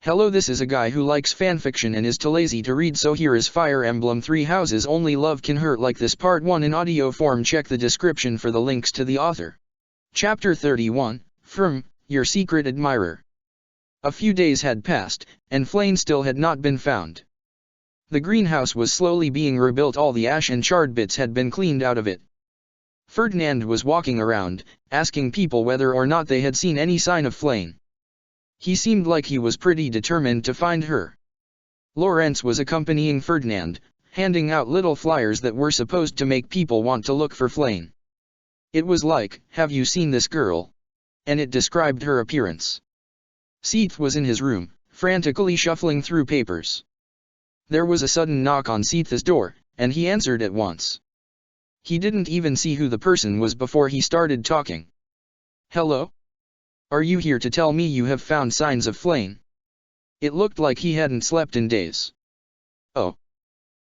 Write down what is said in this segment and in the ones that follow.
Hello, this is a guy who likes fanfiction and is too lazy to read, so here is Fire Emblem 3 Houses Only Love Can Hurt Like This Part 1 in audio form. Check the description for the links to the author. Chapter 31, From, Your Secret Admirer. A few days had passed, and Flame still had not been found. The greenhouse was slowly being rebuilt. All the ash and charred bits had been cleaned out of it. Ferdinand was walking around, asking people whether or not they had seen any sign of Flame. He seemed like he was pretty determined to find her. Lawrence was accompanying Ferdinand, handing out little flyers that were supposed to make people want to look for Flame. It was like, "Have you seen this girl?" And it described her appearance. Seath was in his room, frantically shuffling through papers. There was a sudden knock on Seath's door, and he answered at once. He didn't even see who the person was before he started talking. "Hello? Are you here to tell me you have found signs of Flame?" It looked like he hadn't slept in days. "Oh.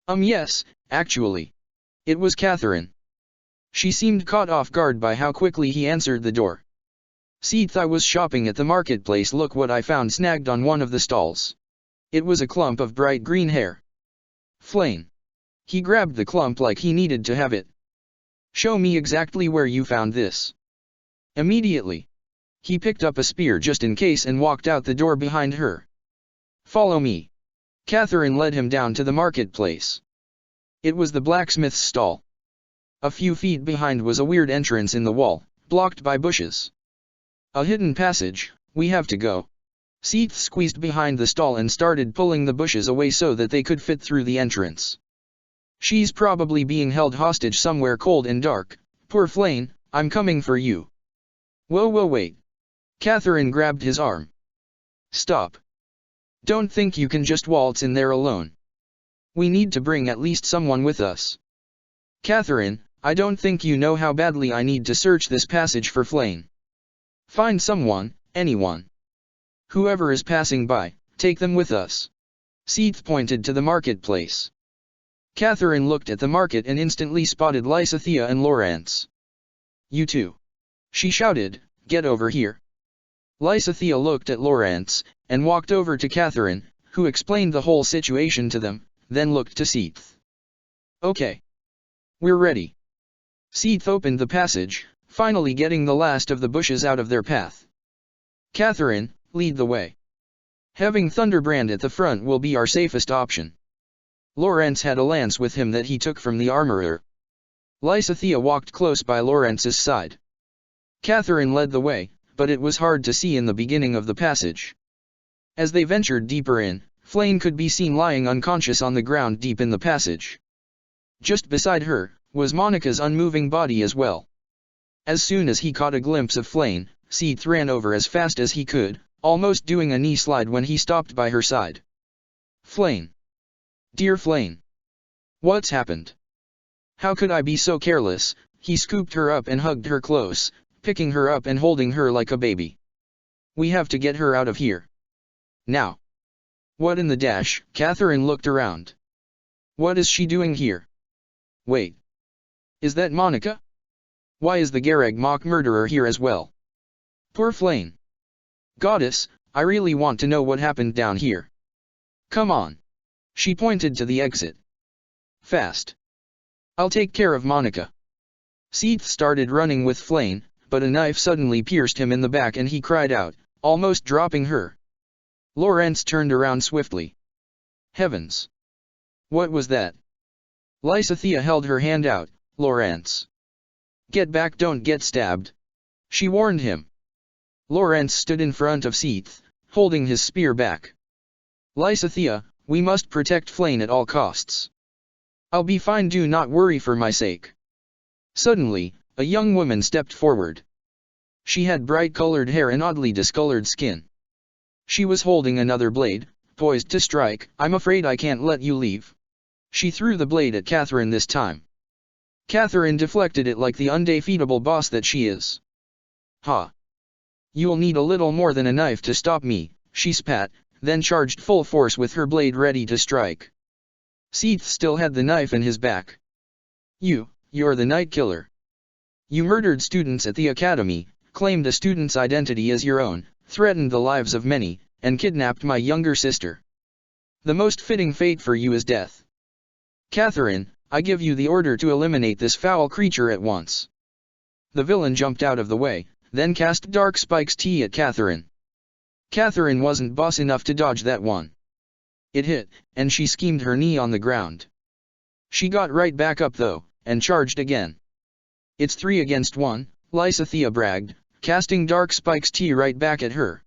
Yes, actually. It was Catherine." She seemed caught off guard by how quickly he answered the door. "Seath, I was shopping at the marketplace. Look what I found snagged on one of the stalls." It was a clump of bright green hair. Flame. He grabbed the clump like he needed to have it. "Show me exactly where you found this." Immediately. He picked up a spear just in case and walked out the door behind her. "Follow me." Catherine led him down to the marketplace. It was the blacksmith's stall. A few feet behind was a weird entrance in the wall, blocked by bushes. "A hidden passage, we have to go." Seath squeezed behind the stall and started pulling the bushes away so that they could fit through the entrance. "She's probably being held hostage somewhere cold and dark. Poor Flame, I'm coming for you." Whoa, wait. Catherine grabbed his arm. "Stop. Don't think you can just waltz in there alone. We need to bring at least someone with us." "Catherine, I don't think you know how badly I need to search this passage for Flame. Find someone, anyone. Whoever is passing by, take them with us." Seath pointed to the marketplace. Catherine looked at the market and instantly spotted Lysithea and Lawrence. "You two," she shouted, "get over here." Lysithea looked at Lawrence, and walked over to Catherine, who explained the whole situation to them, then looked to Seath. "Okay. We're ready." Seath opened the passage, finally getting the last of the bushes out of their path. "Catherine, lead the way. Having Thunderbrand at the front will be our safest option." Lawrence had a lance with him that he took from the armorer. Lysithea walked close by Lawrence's side. Catherine led the way, but it was hard to see in the beginning of the passage. As they ventured deeper in, Flame could be seen lying unconscious on the ground deep in the passage. Just beside her, was Monica's unmoving body as well. As soon as he caught a glimpse of Flame, Seath ran over as fast as he could, almost doing a knee slide when he stopped by her side. "Flame. Dear Flame. What's happened? How could I be so careless?" He scooped her up and hugged her close, picking her up and holding her like a baby. "We have to get her out of here. Now." "What in the dash?" Catherine looked around. "What is she doing here? Wait. Is that Monica? Why is the Garag mock murderer here as well? Poor Flame. Goddess, I really want to know what happened down here. Come on." She pointed to the exit. "Fast. I'll take care of Monica." Seath started running with Flame, but a knife suddenly pierced him in the back and he cried out, almost dropping her. Lawrence turned around swiftly. Heavens! What was that? Lysithea held her hand out. "Lawrence. Get back, don't get stabbed," she warned him. Lawrence stood in front of Seath, holding his spear back. "Lysithea, we must protect Flame at all costs." "I'll be fine, do not worry for my sake." Suddenly, a young woman stepped forward. She had bright-colored hair and oddly discolored skin. She was holding another blade, poised to strike. "I'm afraid I can't let you leave." She threw the blade at Catherine this time. Catherine deflected it like the undefeatable boss that she is. "Ha! You'll need a little more than a knife to stop me," she spat, then charged full force with her blade ready to strike. Seath still had the knife in his back. You're the Night Killer. You murdered students at the academy, claimed a student's identity as your own, threatened the lives of many, and kidnapped my younger sister. The most fitting fate for you is death. Catherine, I give you the order to eliminate this foul creature at once." The villain jumped out of the way, then cast Dark Spike's tea at Catherine. Catherine wasn't boss enough to dodge that one. It hit, and she schemed her knee on the ground. She got right back up though, and charged again. "It's 3 against 1, Lysithea bragged, casting Dark Spike's tea right back at her.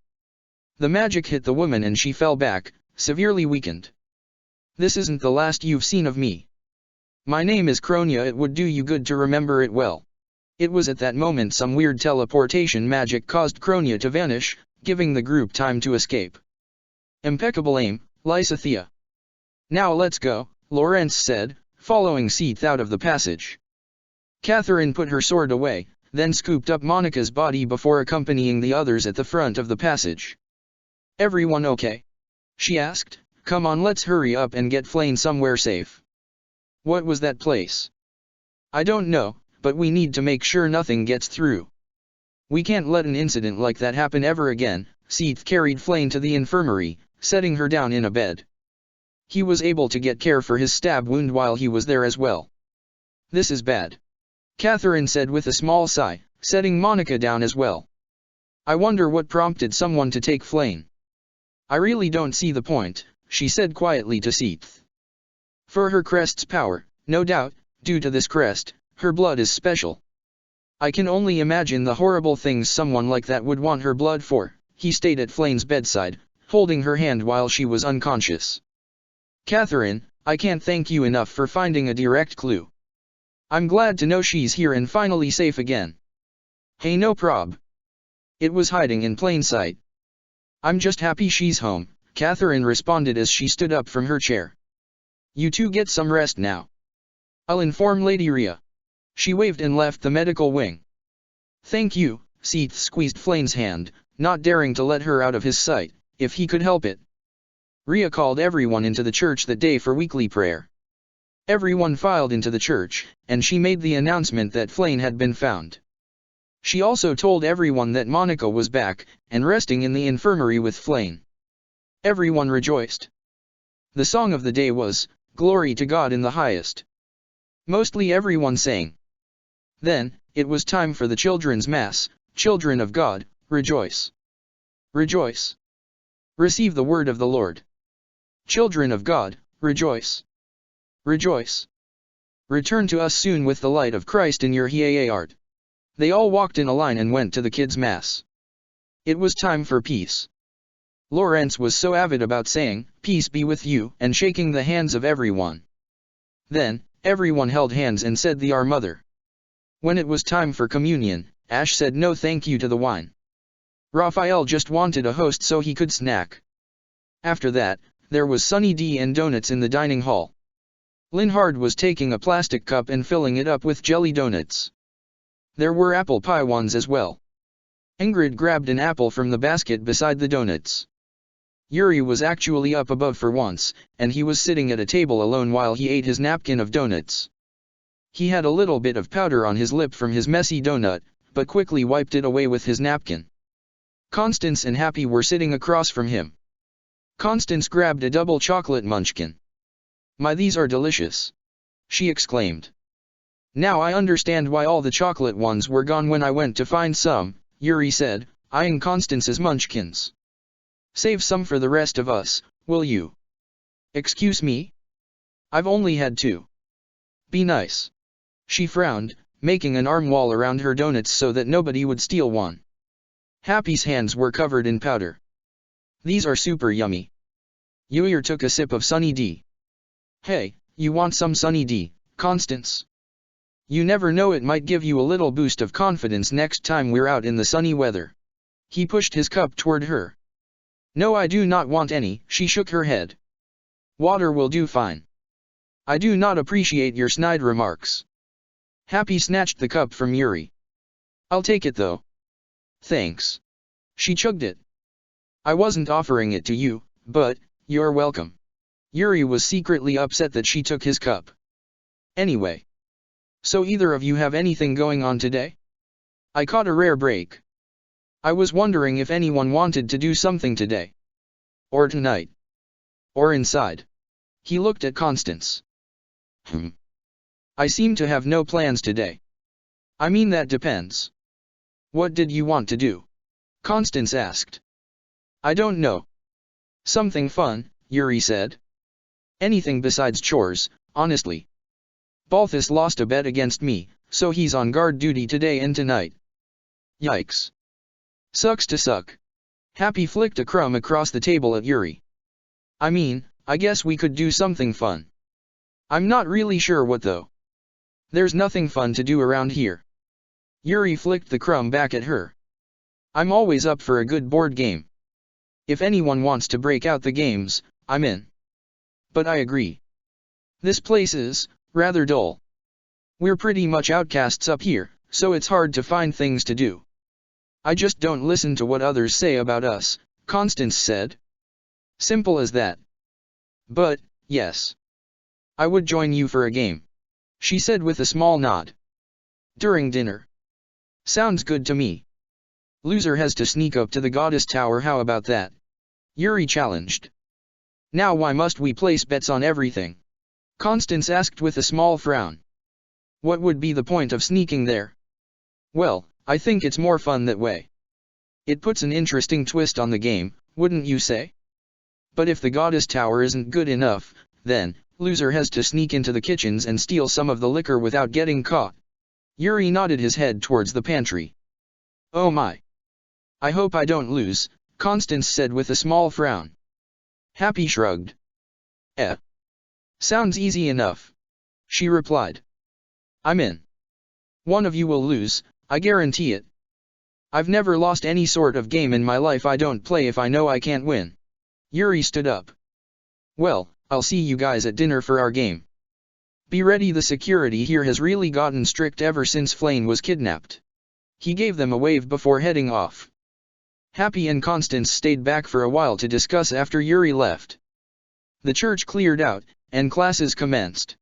The magic hit the woman and she fell back, severely weakened. "This isn't the last you've seen of me. My name is Kronia. It would do you good to remember it well." It was at that moment some weird teleportation magic caused Kronia to vanish, giving the group time to escape. "Impeccable aim, Lysithea. Now let's go," Lawrence said, following Seath out of the passage. Catherine put her sword away, then scooped up Monica's body before accompanying the others at the front of the passage. "Everyone okay?" she asked. "Come on, let's hurry up and get Flane somewhere safe." "What was that place?" "I don't know, but we need to make sure nothing gets through. We can't let an incident like that happen ever again." Seath carried Flane to the infirmary, setting her down in a bed. He was able to get care for his stab wound while he was there as well. "This is bad," Catherine said with a small sigh, setting Monica down as well. "I wonder what prompted someone to take Flane." "I really don't see the point," she said quietly to Seath. "For her crest's power, no doubt, due to this crest, her blood is special. I can only imagine the horrible things someone like that would want her blood for." He stayed at Flane's bedside, holding her hand while she was unconscious. "Catherine, I can't thank you enough for finding a direct clue. I'm glad to know she's here and finally safe again." "Hey, no prob. It was hiding in plain sight. I'm just happy she's home," Catherine responded as she stood up from her chair. "You two get some rest now. I'll inform Lady Rhea." She waved and left the medical wing. "Thank you," Seath squeezed Flane's hand, not daring to let her out of his sight, if he could help it. Rhea called everyone into the church that day for weekly prayer. Everyone filed into the church, and she made the announcement that Flane had been found. She also told everyone that Monica was back, and resting in the infirmary with Flane. Everyone rejoiced. The song of the day was, "Glory to God in the highest." Mostly everyone sang. Then, it was time for the children's mass. "Children of God, rejoice. Rejoice. Receive the word of the Lord. Children of God, rejoice. Rejoice. Return to us soon with the light of Christ in your heart." They all walked in a line and went to the kids' mass. It was time for peace. Lawrence was so avid about saying, "Peace be with you," and shaking the hands of everyone. Then, everyone held hands and said the Our Mother. When it was time for communion, Ash said no thank you to the wine. Raphael just wanted a host so he could snack. After that, there was Sunny D and donuts in the dining hall. Linhard was taking a plastic cup and filling it up with jelly donuts. There were apple pie ones as well. Ingrid grabbed an apple from the basket beside the donuts. Yuri was actually up above for once, and he was sitting at a table alone while he ate his napkin of donuts. He had a little bit of powder on his lip from his messy donut, but quickly wiped it away with his napkin. Constance and Happy were sitting across from him. Constance grabbed a double chocolate munchkin. "My, these are delicious!" she exclaimed. "Now I understand why all the chocolate ones were gone when I went to find some," Yuri said, eyeing Constance's munchkins. "Save some for the rest of us, will you?" "Excuse me? I've only had 2. Be nice." She frowned, making an arm wall around her donuts so that nobody would steal one. Happy's hands were covered in powder. "These are super yummy." Yuri took a sip of Sunny D. "Hey, you want some Sunny D, Constance? You never know, it might give you a little boost of confidence next time we're out in the sunny weather." He pushed his cup toward her. "No, I do not want any," she shook her head. "Water will do fine." "I do not appreciate your snide remarks." Happy snatched the cup from Yuri. "I'll take it though." "Thanks." She chugged it. "I wasn't offering it to you, but, you're welcome." Yuri was secretly upset that she took his cup. "Anyway. So either of you have anything going on today? I caught a rare break. I was wondering if anyone wanted to do something today." Or tonight? Or inside? He looked at Constance. I seem to have no plans today. I mean, that depends. What did you want to do? Constance asked. I don't know. Something fun, Yuri said. Anything besides chores, honestly. Balthus lost a bet against me, so he's on guard duty today and tonight. Yikes. Sucks to suck. Happy flicked a crumb across the table at Yuri. I mean, I guess we could do something fun. I'm not really sure what though. There's nothing fun to do around here. Yuri flicked the crumb back at her. I'm always up for a good board game. If anyone wants to break out the games, I'm in. But I agree. This place is rather dull. We're pretty much outcasts up here, so it's hard to find things to do. I just don't listen to what others say about us, Constance said. Simple as that. But, yes. I would join you for a game, she said with a small nod. During dinner. Sounds good to me. Loser has to sneak up to the goddess tower, how about that? Yuri challenged. Now why must we place bets on everything? Constance asked with a small frown. What would be the point of sneaking there? Well, I think it's more fun that way. It puts an interesting twist on the game, wouldn't you say? But if the goddess tower isn't good enough, then, loser has to sneak into the kitchens and steal some of the liquor without getting caught. Yuri nodded his head towards the pantry. Oh my. I hope I don't lose, Constance said with a small frown. Happy shrugged. Sounds easy enough, she replied. I'm in. One of you will lose, I guarantee it. I've never lost any sort of game in my life. I don't play if I know I can't win. Yuri stood up. Well, I'll see you guys at dinner for our game. Be ready, the security here has really gotten strict ever since Flane was kidnapped. He gave them a wave before heading off. Happy and Constance stayed back for a while to discuss after Yuri left. The church cleared out, and classes commenced.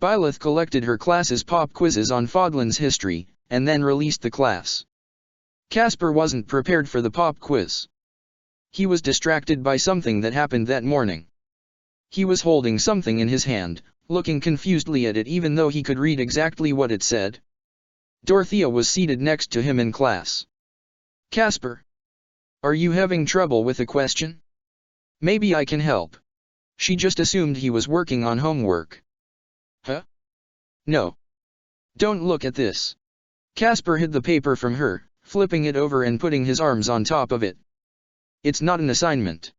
Byleth collected her class's pop quizzes on Fodlan's history, and then released the class. Casper wasn't prepared for the pop quiz. He was distracted by something that happened that morning. He was holding something in his hand, looking confusedly at it even though he could read exactly what it said. Dorothea was seated next to him in class. Casper. Are you having trouble with a question? Maybe I can help. She just assumed he was working on homework. Huh? No. Don't look at this. Casper hid the paper from her, flipping it over and putting his arms on top of it. It's not an assignment.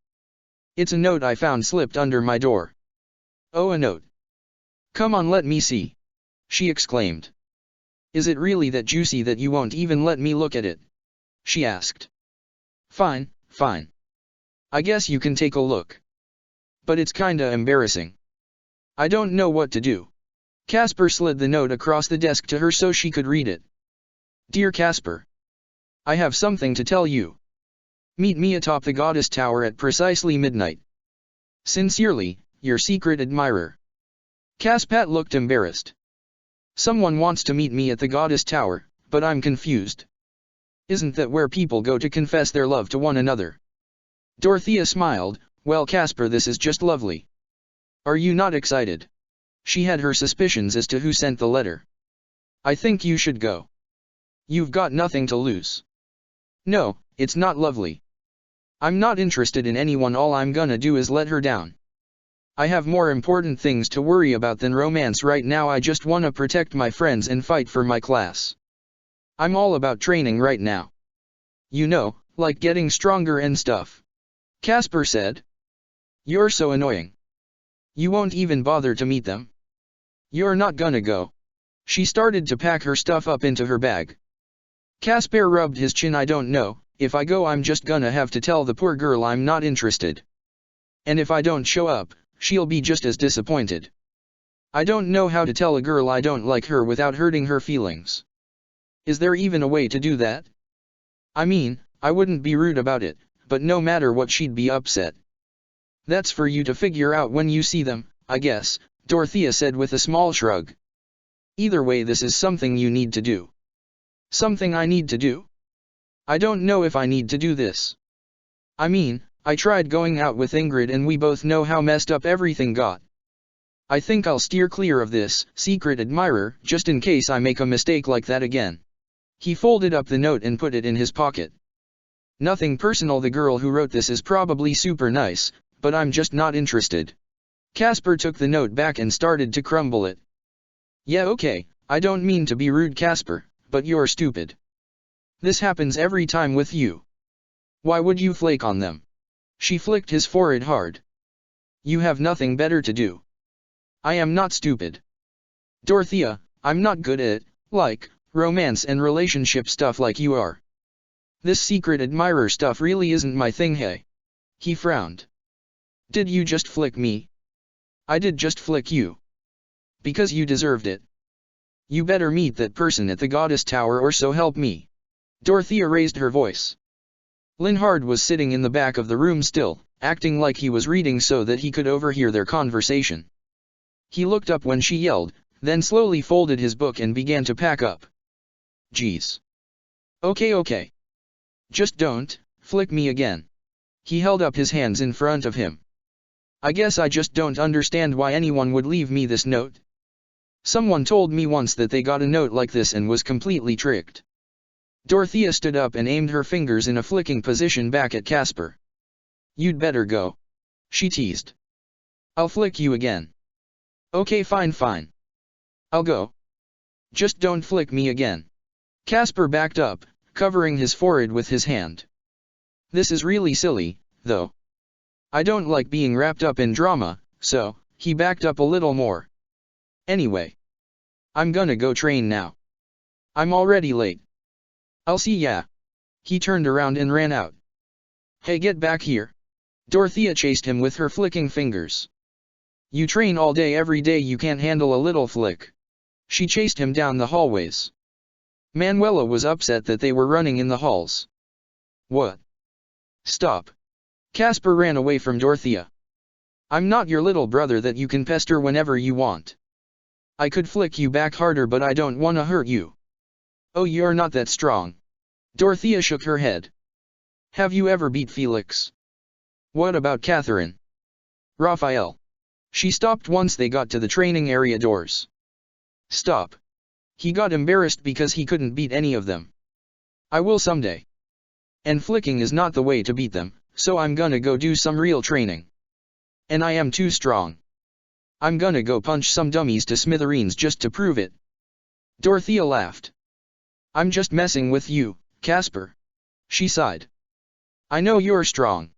It's a note I found slipped under my door. Oh, a note. Come on, let me see. She exclaimed. Is it really that juicy that you won't even let me look at it? She asked. Fine, fine. I guess you can take a look. But it's kinda embarrassing. I don't know what to do. Casper slid the note across the desk to her so she could read it. Dear Casper. I have something to tell you. Meet me atop the goddess tower at precisely midnight. Sincerely, your secret admirer. Caspat looked embarrassed. Someone wants to meet me at the goddess tower, but I'm confused. Isn't that where people go to confess their love to one another? Dorothea smiled. Well, Casper, this is just lovely. Are you not excited? She had her suspicions as to who sent the letter. I think you should go. You've got nothing to lose. No, it's not lovely. I'm not interested in anyone. All I'm gonna do is let her down. I have more important things to worry about than romance right now. I just wanna protect my friends and fight for my class. I'm all about training right now. You know, like getting stronger and stuff. Casper said. You're so annoying. You won't even bother to meet them. You're not gonna go. She started to pack her stuff up into her bag. Casper rubbed his chin. I don't know, if I go I'm just gonna have to tell the poor girl I'm not interested. And if I don't show up, she'll be just as disappointed. I don't know how to tell a girl I don't like her without hurting her feelings. Is there even a way to do that? I mean, I wouldn't be rude about it, but no matter what she'd be upset. That's for you to figure out when you see them, I guess, Dorothea said with a small shrug. Either way, this is something you need to do. Something I need to do? I don't know if I need to do this. I mean, I tried going out with Ingrid and we both know how messed up everything got. I think I'll steer clear of this, secret admirer, just in case I make a mistake like that again. He folded up the note and put it in his pocket. Nothing personal, the girl who wrote this is probably super nice, but I'm just not interested. Casper took the note back and started to crumble it. Yeah, okay, I don't mean to be rude, Casper, but you're stupid. This happens every time with you. Why would you flake on them? She flicked his forehead hard. You have nothing better to do. I am not stupid. Dorothea, I'm not good at, like, romance and relationship stuff like you are. This secret admirer stuff really isn't my thing, hey. He frowned. Did you just flick me? I did just flick you. Because you deserved it. You better meet that person at the Goddess Tower or so help me. Dorothea raised her voice. Linhard was sitting in the back of the room still, acting like he was reading so that he could overhear their conversation. He looked up when she yelled, then slowly folded his book and began to pack up. Geez. Okay. Just don't flick me again. He held up his hands in front of him. I guess I just don't understand why anyone would leave me this note. Someone told me once that they got a note like this and was completely tricked. Dorothea stood up and aimed her fingers in a flicking position back at Casper. You'd better go. She teased. I'll flick you again. Okay, fine. I'll go. Just don't flick me again. Casper backed up, covering his forehead with his hand. This is really silly, though. I don't like being wrapped up in drama, so, he backed up a little more. Anyway. I'm gonna go train now. I'm already late. I'll see ya. He turned around and ran out. Hey, get back here. Dorothea chased him with her flicking fingers. You train all day every day, you can't handle a little flick. She chased him down the hallways. Manuela was upset that they were running in the halls. What? Stop. Casper ran away from Dorothea. I'm not your little brother that you can pester whenever you want. I could flick you back harder, but I don't wanna hurt you. Oh, you're not that strong. Dorothea shook her head. Have you ever beat Felix? What about Catherine? Raphael? She stopped once they got to the training area doors. Stop. He got embarrassed because he couldn't beat any of them. I will someday. And flicking is not the way to beat them, so I'm gonna go do some real training. And I am too strong. I'm gonna go punch some dummies to smithereens just to prove it. Dorothea laughed. I'm just messing with you, Casper. She sighed. I know you're strong.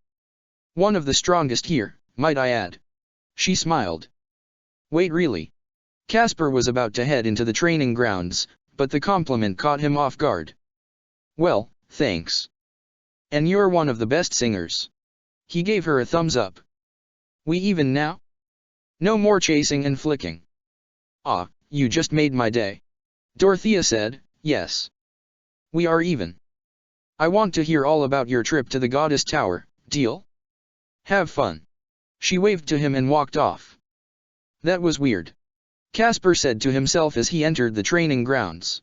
One of the strongest here, might I add. She smiled. Wait, really? Casper was about to head into the training grounds, but the compliment caught him off guard. Well, thanks. And you're one of the best singers. He gave her a thumbs up. We even now? No more chasing and flicking. Ah, you just made my day. Dorothea said, yes. We are even. I want to hear all about your trip to the Goddess Tower, deal? Have fun. She waved to him and walked off. That was weird. Casper said to himself as he entered the training grounds.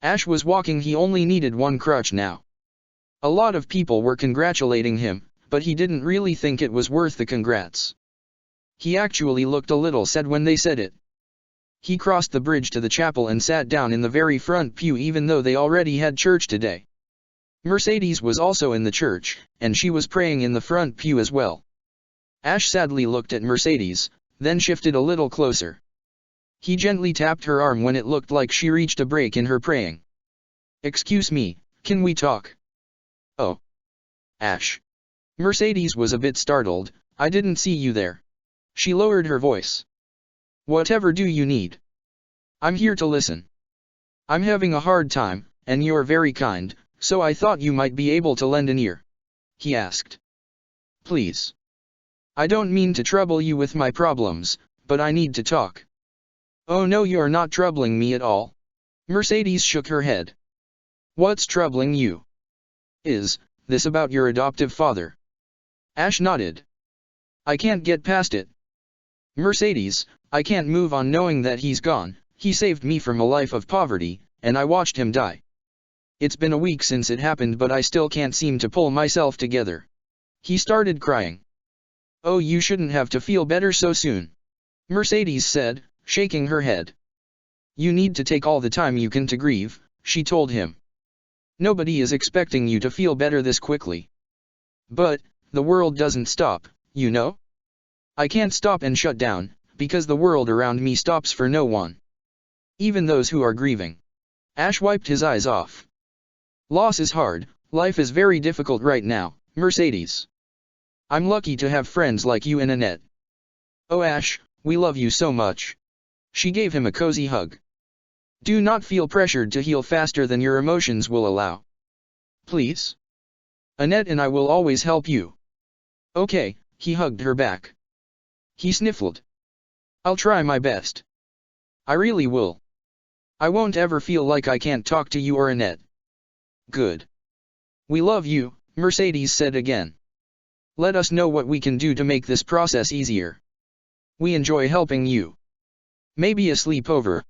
Ash was walking, he only needed one crutch now. A lot of people were congratulating him, but he didn't really think it was worth the congrats. He actually looked a little sad when they said it. He crossed the bridge to the chapel and sat down in the very front pew even though they already had church today. Mercedes was also in the church, and she was praying in the front pew as well. Ash sadly looked at Mercedes, then shifted a little closer. He gently tapped her arm when it looked like she reached a break in her praying. Excuse me, can we talk? Oh. Ash. Mercedes was a bit startled. I didn't see you there. She lowered her voice. Whatever do you need? I'm here to listen. I'm having a hard time, and you're very kind, so I thought you might be able to lend an ear. He asked. Please. I don't mean to trouble you with my problems, but I need to talk. Oh no, you're not troubling me at all. Mercedes shook her head. What's troubling you? Is this about your adoptive father? Ash nodded. I can't get past it. Mercedes, I can't move on knowing that he's gone. He saved me from a life of poverty, and I watched him die. It's been a week since it happened, but I still can't seem to pull myself together. He started crying. Oh, you shouldn't have to feel better so soon, Mercedes said, shaking her head. You need to take all the time you can to grieve, she told him. Nobody is expecting you to feel better this quickly. But, the world doesn't stop, you know? I can't stop and shut down, because the world around me stops for no one. Even those who are grieving. Ash wiped his eyes off. Loss is hard, life is very difficult right now, Mercedes. I'm lucky to have friends like you and Annette. Oh Ash, we love you so much. She gave him a cozy hug. Do not feel pressured to heal faster than your emotions will allow. Please? Annette and I will always help you. Okay, he hugged her back. He sniffled. I'll try my best. I really will. I won't ever feel like I can't talk to you or Annette. Good. We love you, Mercedes said again. Let us know what we can do to make this process easier. We enjoy helping you. Maybe a sleepover.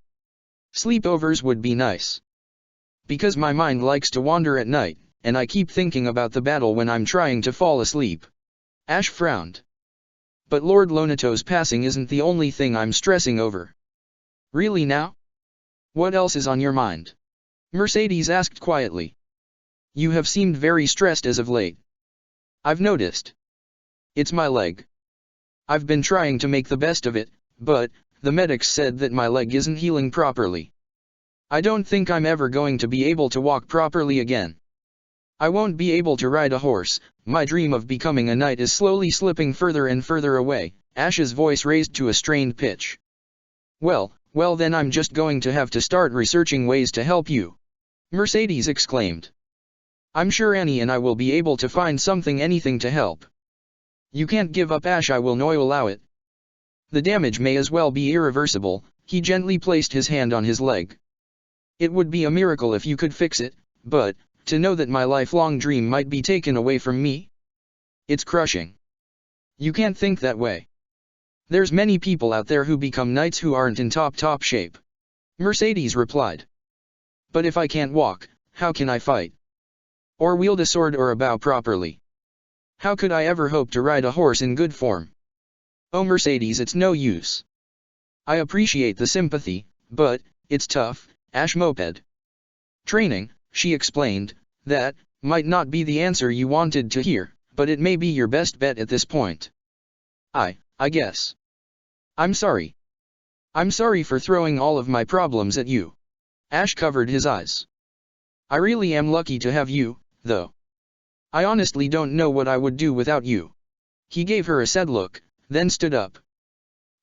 Sleepovers would be nice. Because my mind likes to wander at night, and I keep thinking about the battle when I'm trying to fall asleep. Ash frowned. But Lord Lonato's passing isn't the only thing I'm stressing over. Really now? What else is on your mind? Mercedes asked quietly. You have seemed very stressed as of late. I've noticed. It's my leg. I've been trying to make the best of it, but the medics said that my leg isn't healing properly. I don't think I'm ever going to be able to walk properly again. I won't be able to ride a horse. My dream of becoming a knight is slowly slipping further and further away. Ash's voice raised to a strained pitch. Well then I'm just going to have to start researching ways to help you. Mercedes exclaimed. I'm sure Annie and I will be able to find anything to help. You can't give up Ash, I will not allow it. The damage may as well be irreversible. He gently placed his hand on his leg. It would be a miracle if you could fix it, but to know that my lifelong dream might be taken away from me? It's crushing. You can't think that way. There's many people out there who become knights who aren't in top shape. Mercedes replied. But if I can't walk, how can I fight? Or wield a sword or a bow properly? How could I ever hope to ride a horse in good form? Oh Mercedes, it's no use. I appreciate the sympathy, but it's tough. Ash moped. Training, she explained, that might not be the answer you wanted to hear, but it may be your best bet at this point. I guess. I'm sorry. I'm sorry for throwing all of my problems at you. Ash covered his eyes. I really am lucky to have you, though. I honestly don't know what I would do without you. He gave her a sad look, then stood up.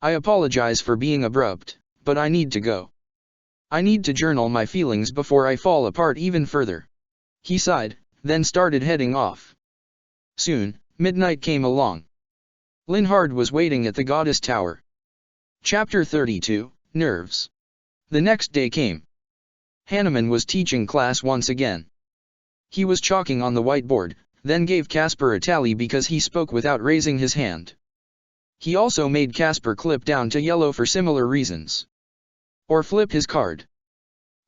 I apologize for being abrupt, but I need to go. I need to journal my feelings before I fall apart even further. He sighed, then started heading off. Soon, midnight came along. Linhard was waiting at the Goddess Tower. Chapter 32, Nerves. The next day came. Hanneman was teaching class once again. He was chalking on the whiteboard, then gave Casper a tally because he spoke without raising his hand. He also made Casper clip down to yellow for similar reasons. Or flip his card.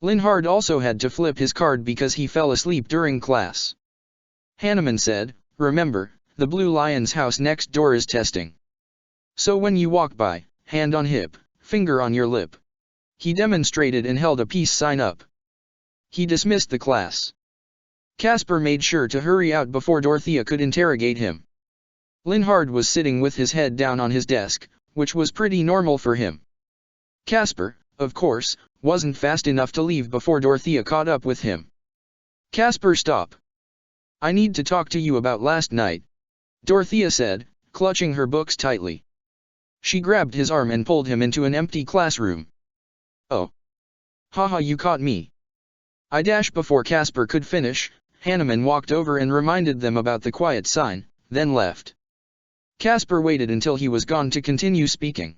Linhard also had to flip his card because he fell asleep during class. Hanneman said, remember, the Blue Lion's house next door is testing. So when you walk by, hand on hip, finger on your lip. He demonstrated and held a peace sign up. He dismissed the class. Casper made sure to hurry out before Dorothea could interrogate him. Linhard was sitting with his head down on his desk, which was pretty normal for him. Casper, of course, wasn't fast enough to leave before Dorothea caught up with him. Casper, stop. I need to talk to you about last night, Dorothea said, clutching her books tightly. She grabbed his arm and pulled him into an empty classroom. Oh. Haha, you caught me. I dashed before Casper could finish. Hanneman walked over and reminded them about the quiet sign, then left. Casper waited until he was gone to continue speaking.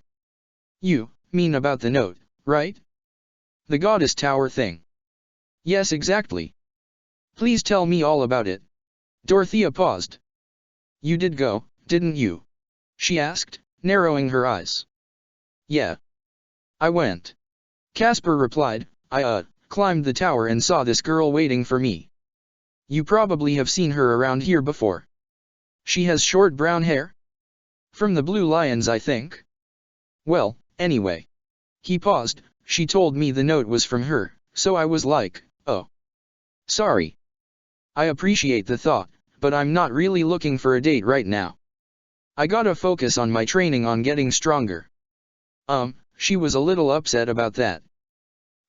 You mean about the note, right? The Goddess Tower thing. Yes, exactly. Please tell me all about it. Dorothea paused. You did go, didn't you? She asked, narrowing her eyes. Yeah. I went. Casper replied, I climbed the tower and saw this girl waiting for me. You probably have seen her around here before. She has short brown hair? From the Blue Lions, I think. Well, anyway. He paused. She told me the note was from her, so I was like, oh. Sorry. I appreciate the thought, but I'm not really looking for a date right now. I gotta focus on my training on getting stronger. She was a little upset about that.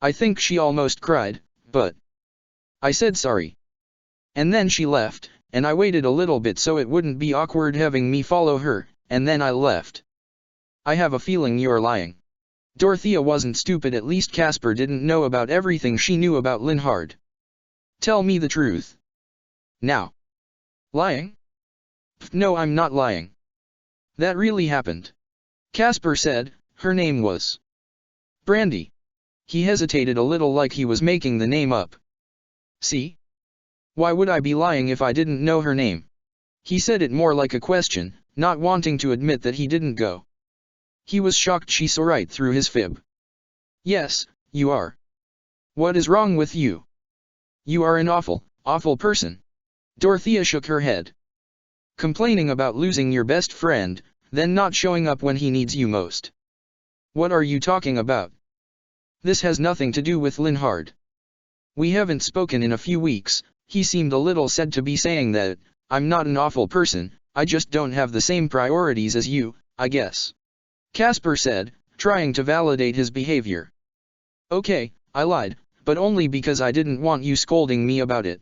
I think she almost cried, but I said sorry. And then she left, and I waited a little bit so it wouldn't be awkward having me follow her, and then I left. I have a feeling you're lying. Dorothea wasn't stupid, at least Casper didn't know about everything she knew about Linhard. Tell me the truth. Now. Lying? No, I'm not lying. That really happened. Casper said. Her name was Brandy. He hesitated a little, like he was making the name up. See? Why would I be lying if I didn't know her name? He said it more like a question, not wanting to admit that he didn't go. He was shocked she saw right through his fib. Yes, you are. What is wrong with you? You are an awful, awful person. Dorothea shook her head. Complaining about losing your best friend, then not showing up when he needs you most. What are you talking about? This has nothing to do with Linhard. We haven't spoken in a few weeks. He seemed a little sad to be saying that. I'm not an awful person, I just don't have the same priorities as you, I guess. Casper said, trying to validate his behavior. Okay, I lied, but only because I didn't want you scolding me about it.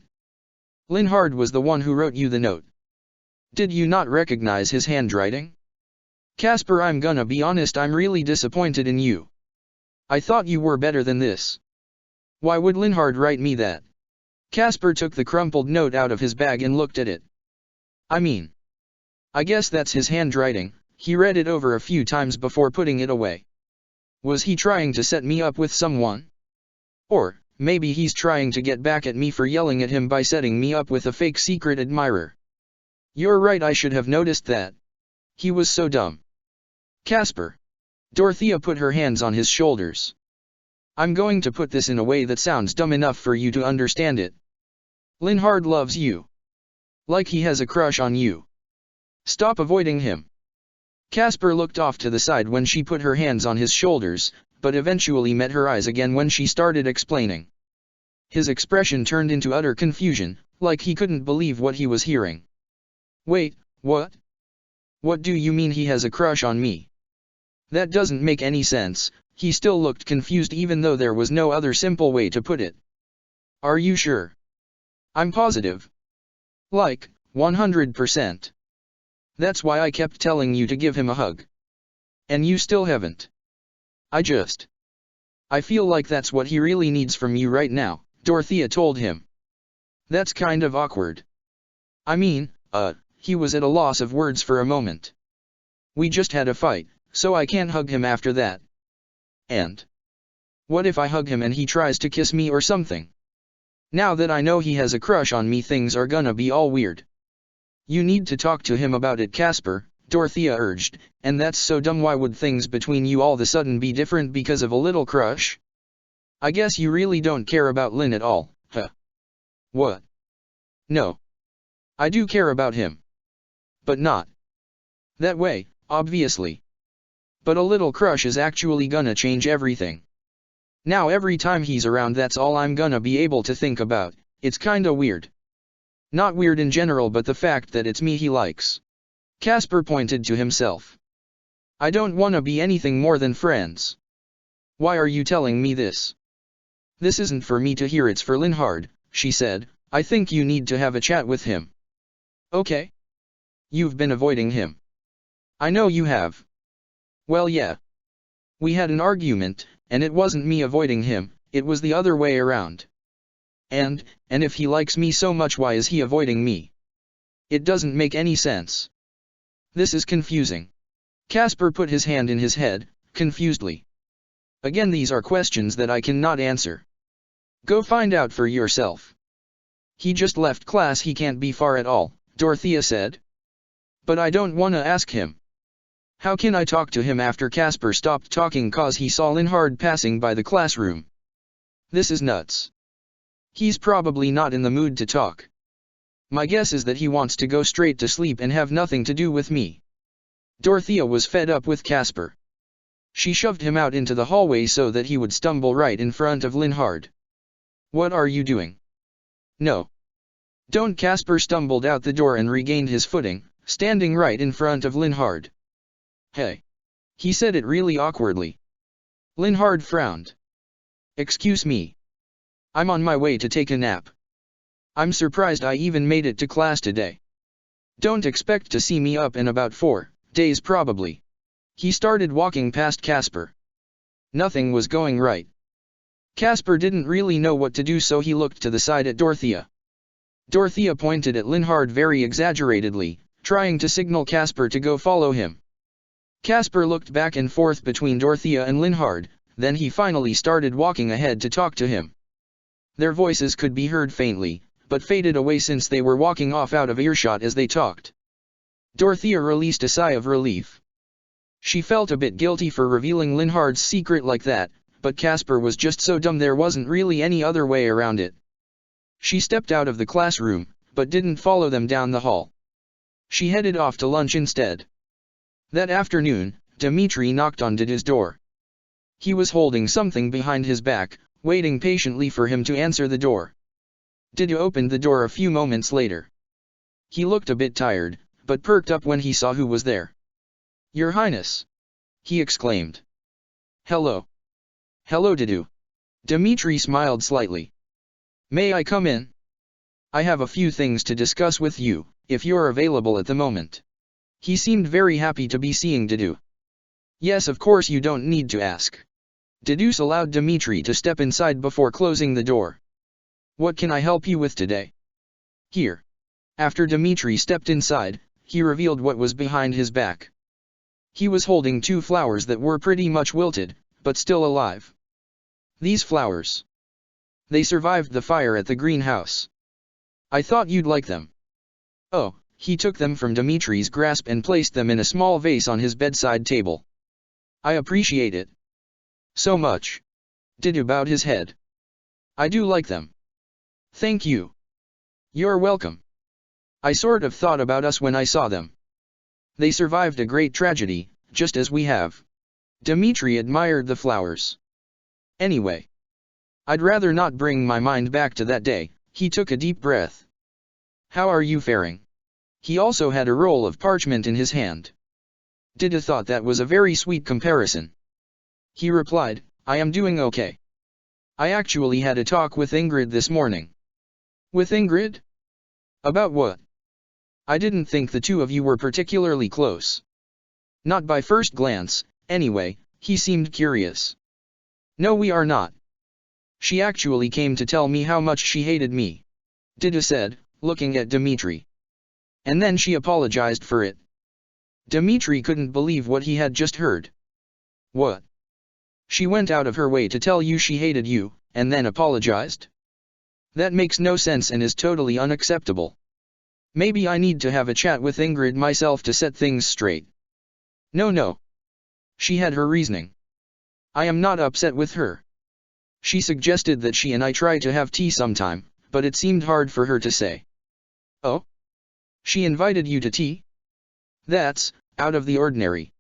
Linhard was the one who wrote you the note. Did you not recognize his handwriting? Casper, I'm gonna be honest, I'm really disappointed in you. I thought you were better than this. Why would Linhard write me that? Casper took the crumpled note out of his bag and looked at it. I mean, I guess that's his handwriting. He read it over a few times before putting it away. Was he trying to set me up with someone? Or, maybe he's trying to get back at me for yelling at him by setting me up with a fake secret admirer. You're right, I should have noticed that. He was so dumb. Casper. Dorothea put her hands on his shoulders. I'm going to put this in a way that sounds dumb enough for you to understand it. Linhard loves you. Like he has a crush on you. Stop avoiding him. Casper looked off to the side when she put her hands on his shoulders, but eventually met her eyes again when she started explaining. His expression turned into utter confusion, like he couldn't believe what he was hearing. Wait, what? What do you mean he has a crush on me? That doesn't make any sense. He still looked confused even though there was no other simple way to put it. Are you sure? I'm positive. Like, 100%. That's why I kept telling you to give him a hug. And you still haven't. I feel like that's what he really needs from you right now, Dorothea told him. That's kind of awkward. I mean, he was at a loss of words for a moment. We just had a fight, so I can't hug him after that. And what if I hug him and he tries to kiss me or something? Now that I know he has a crush on me, things are gonna be all weird. You need to talk to him about it, Casper, Dorothea urged, and that's so dumb. Why would things between you all of a sudden be different because of a little crush? I guess you really don't care about Lin at all, huh? What? No. I do care about him. But not that way, obviously. But a little crush is actually gonna change everything. Now every time he's around, that's all I'm gonna be able to think about. It's kinda weird. Not weird in general, but the fact that it's me he likes. Casper pointed to himself. I don't wanna be anything more than friends. Why are you telling me this? This isn't for me to hear, it's for Linhard, she said. I think you need to have a chat with him. Okay. You've been avoiding him. I know you have. Well, yeah. We had an argument, and it wasn't me avoiding him, it was the other way around. And if he likes me so much, why is he avoiding me? It doesn't make any sense. This is confusing. Casper put his hand in his head, confusedly. Again, these are questions that I cannot answer. Go find out for yourself. He just left class, he can't be far at all, Dorothea said. But I don't wanna ask him. How can I talk to him after? Casper stopped talking cause he saw Linhard passing by the classroom. This is nuts. He's probably not in the mood to talk. My guess is that he wants to go straight to sleep and have nothing to do with me. Dorothea was fed up with Casper. She shoved him out into the hallway so that he would stumble right in front of Linhard. What are you doing? No. Don't. Casper stumbled out the door and regained his footing, standing right in front of Linhard. Hey. He said it really awkwardly. Linhard frowned. Excuse me. I'm on my way to take a nap. I'm surprised I even made it to class today. Don't expect to see me up in about 4 days probably. He started walking past Casper. Nothing was going right. Casper didn't really know what to do, so he looked to the side at Dorothea. Dorothea pointed at Linhard very exaggeratedly, trying to signal Casper to go follow him. Casper looked back and forth between Dorothea and Linhard, then he finally started walking ahead to talk to him. Their voices could be heard faintly, but faded away since they were walking off out of earshot as they talked. Dorothea released a sigh of relief. She felt a bit guilty for revealing Linhard's secret like that, but Casper was just so dumb there wasn't really any other way around it. She stepped out of the classroom, but didn't follow them down the hall. She headed off to lunch instead. That afternoon, Dmitri knocked on Didu's door. He was holding something behind his back, waiting patiently for him to answer the door. Didu opened the door a few moments later. He looked a bit tired, but perked up when he saw who was there. Your Highness! He exclaimed. Hello. Hello, Didu. Dmitri smiled slightly. May I come in? I have a few things to discuss with you, if you're available at the moment. He seemed very happy to be seeing Didu. Yes, of course, you don't need to ask. Didu allowed Dmitri to step inside before closing the door. What can I help you with today? Here. After Dmitri stepped inside, he revealed what was behind his back. He was holding 2 flowers that were pretty much wilted, but still alive. These flowers. They survived the fire at the greenhouse. I thought you'd like them. Oh, he took them from Dmitri's grasp and placed them in a small vase on his bedside table. I appreciate it. So much. Didu bowed his head. I do like them. Thank you. You're welcome. I sort of thought about us when I saw them. They survived a great tragedy, just as we have. Dmitri admired the flowers. Anyway. I'd rather not bring my mind back to that day. He took a deep breath. How are you faring? He also had a roll of parchment in his hand. Didu thought that was a very sweet comparison. He replied, I am doing okay. I actually had a talk with Ingrid this morning. With Ingrid? About what? I didn't think the two of you were particularly close. Not by first glance, anyway. He seemed curious. No, we are not. She actually came to tell me how much she hated me. Didu said, looking at Dmitri. And then she apologized for it. Dmitri couldn't believe what he had just heard. What? She went out of her way to tell you she hated you, and then apologized? That makes no sense and is totally unacceptable. Maybe I need to have a chat with Ingrid myself to set things straight. No. She had her reasoning. I am not upset with her. She suggested that she and I try to have tea sometime, but it seemed hard for her to say. Oh? She invited you to tea? That's out of the ordinary.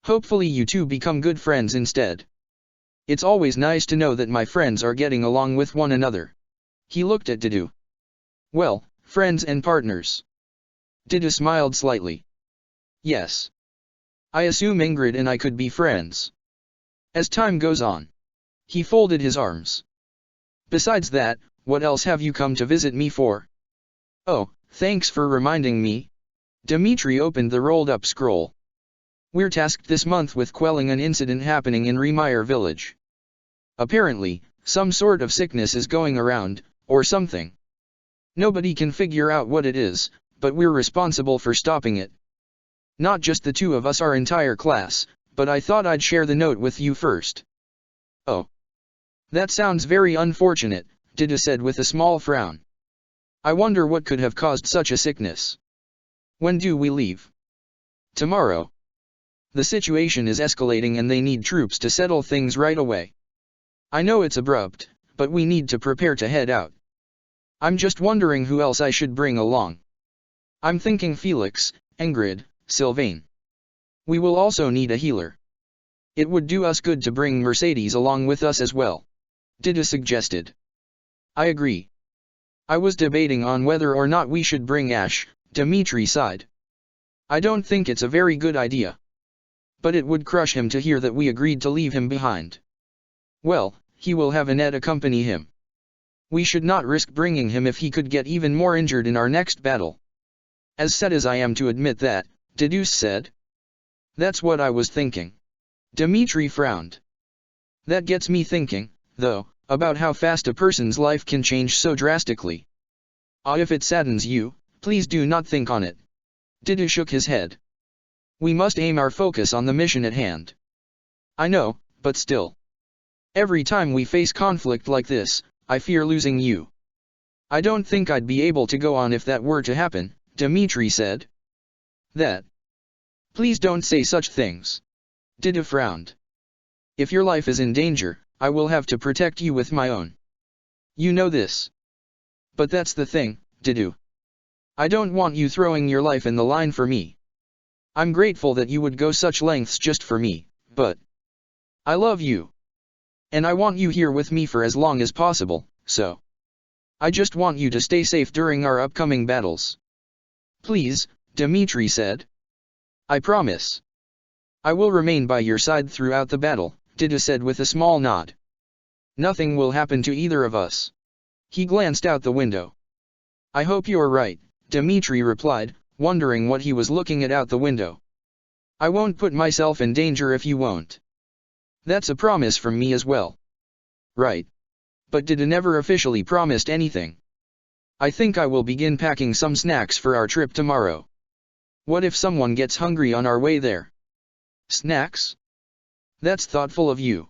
Hopefully you two become good friends instead. It's always nice to know that my friends are getting along with one another. He looked at Didu. Well, friends and partners. Didu smiled slightly. Yes. I assume Ingrid and I could be friends. As time goes on. He folded his arms. Besides that, what else have you come to visit me for? Oh, thanks for reminding me. Dmitri opened the rolled-up scroll. We're tasked this month with quelling an incident happening in Remire village. Apparently, some sort of sickness is going around, or something. Nobody can figure out what it is, but we're responsible for stopping it. Not just the two of us, our entire class, but I thought I'd share the note with you first. Oh. That sounds very unfortunate, Didu said with a small frown. I wonder what could have caused such a sickness. When do we leave? Tomorrow. The situation is escalating and they need troops to settle things right away. I know it's abrupt, but we need to prepare to head out. I'm just wondering who else I should bring along. I'm thinking Felix, Ingrid, Sylvain. We will also need a healer. It would do us good to bring Mercedes along with us as well. Dida suggested. I agree. I was debating on whether or not we should bring Ash, Dimitri sighed. I don't think it's a very good idea. But it would crush him to hear that we agreed to leave him behind. Well, he will have Annette accompany him. We should not risk bringing him if he could get even more injured in our next battle. As sad as I am to admit that, Deduce said. That's what I was thinking. Dimitri frowned. That gets me thinking, though, about how fast a person's life can change so drastically. If it saddens you, please do not think on it. Didu shook his head. We must aim our focus on the mission at hand. I know, but still. Every time we face conflict like this, I fear losing you. I don't think I'd be able to go on if that were to happen, Dimitri said. That. Please don't say such things. Didu frowned. If your life is in danger, I will have to protect you with my own. You know this. But that's the thing, Didu. I don't want you throwing your life in the line for me. I'm grateful that you would go such lengths just for me, but I love you. And I want you here with me for as long as possible, so I just want you to stay safe during our upcoming battles. Please, Dimitri said. I promise. I will remain by your side throughout the battle, Dida said with a small nod. Nothing will happen to either of us. He glanced out the window. I hope you're right, Dimitri replied, wondering what he was looking at out the window. I won't put myself in danger if you won't. That's a promise from me as well. Right. But Dida never officially promised anything. I think I will begin packing some snacks for our trip tomorrow. What if someone gets hungry on our way there? Snacks? That's thoughtful of you.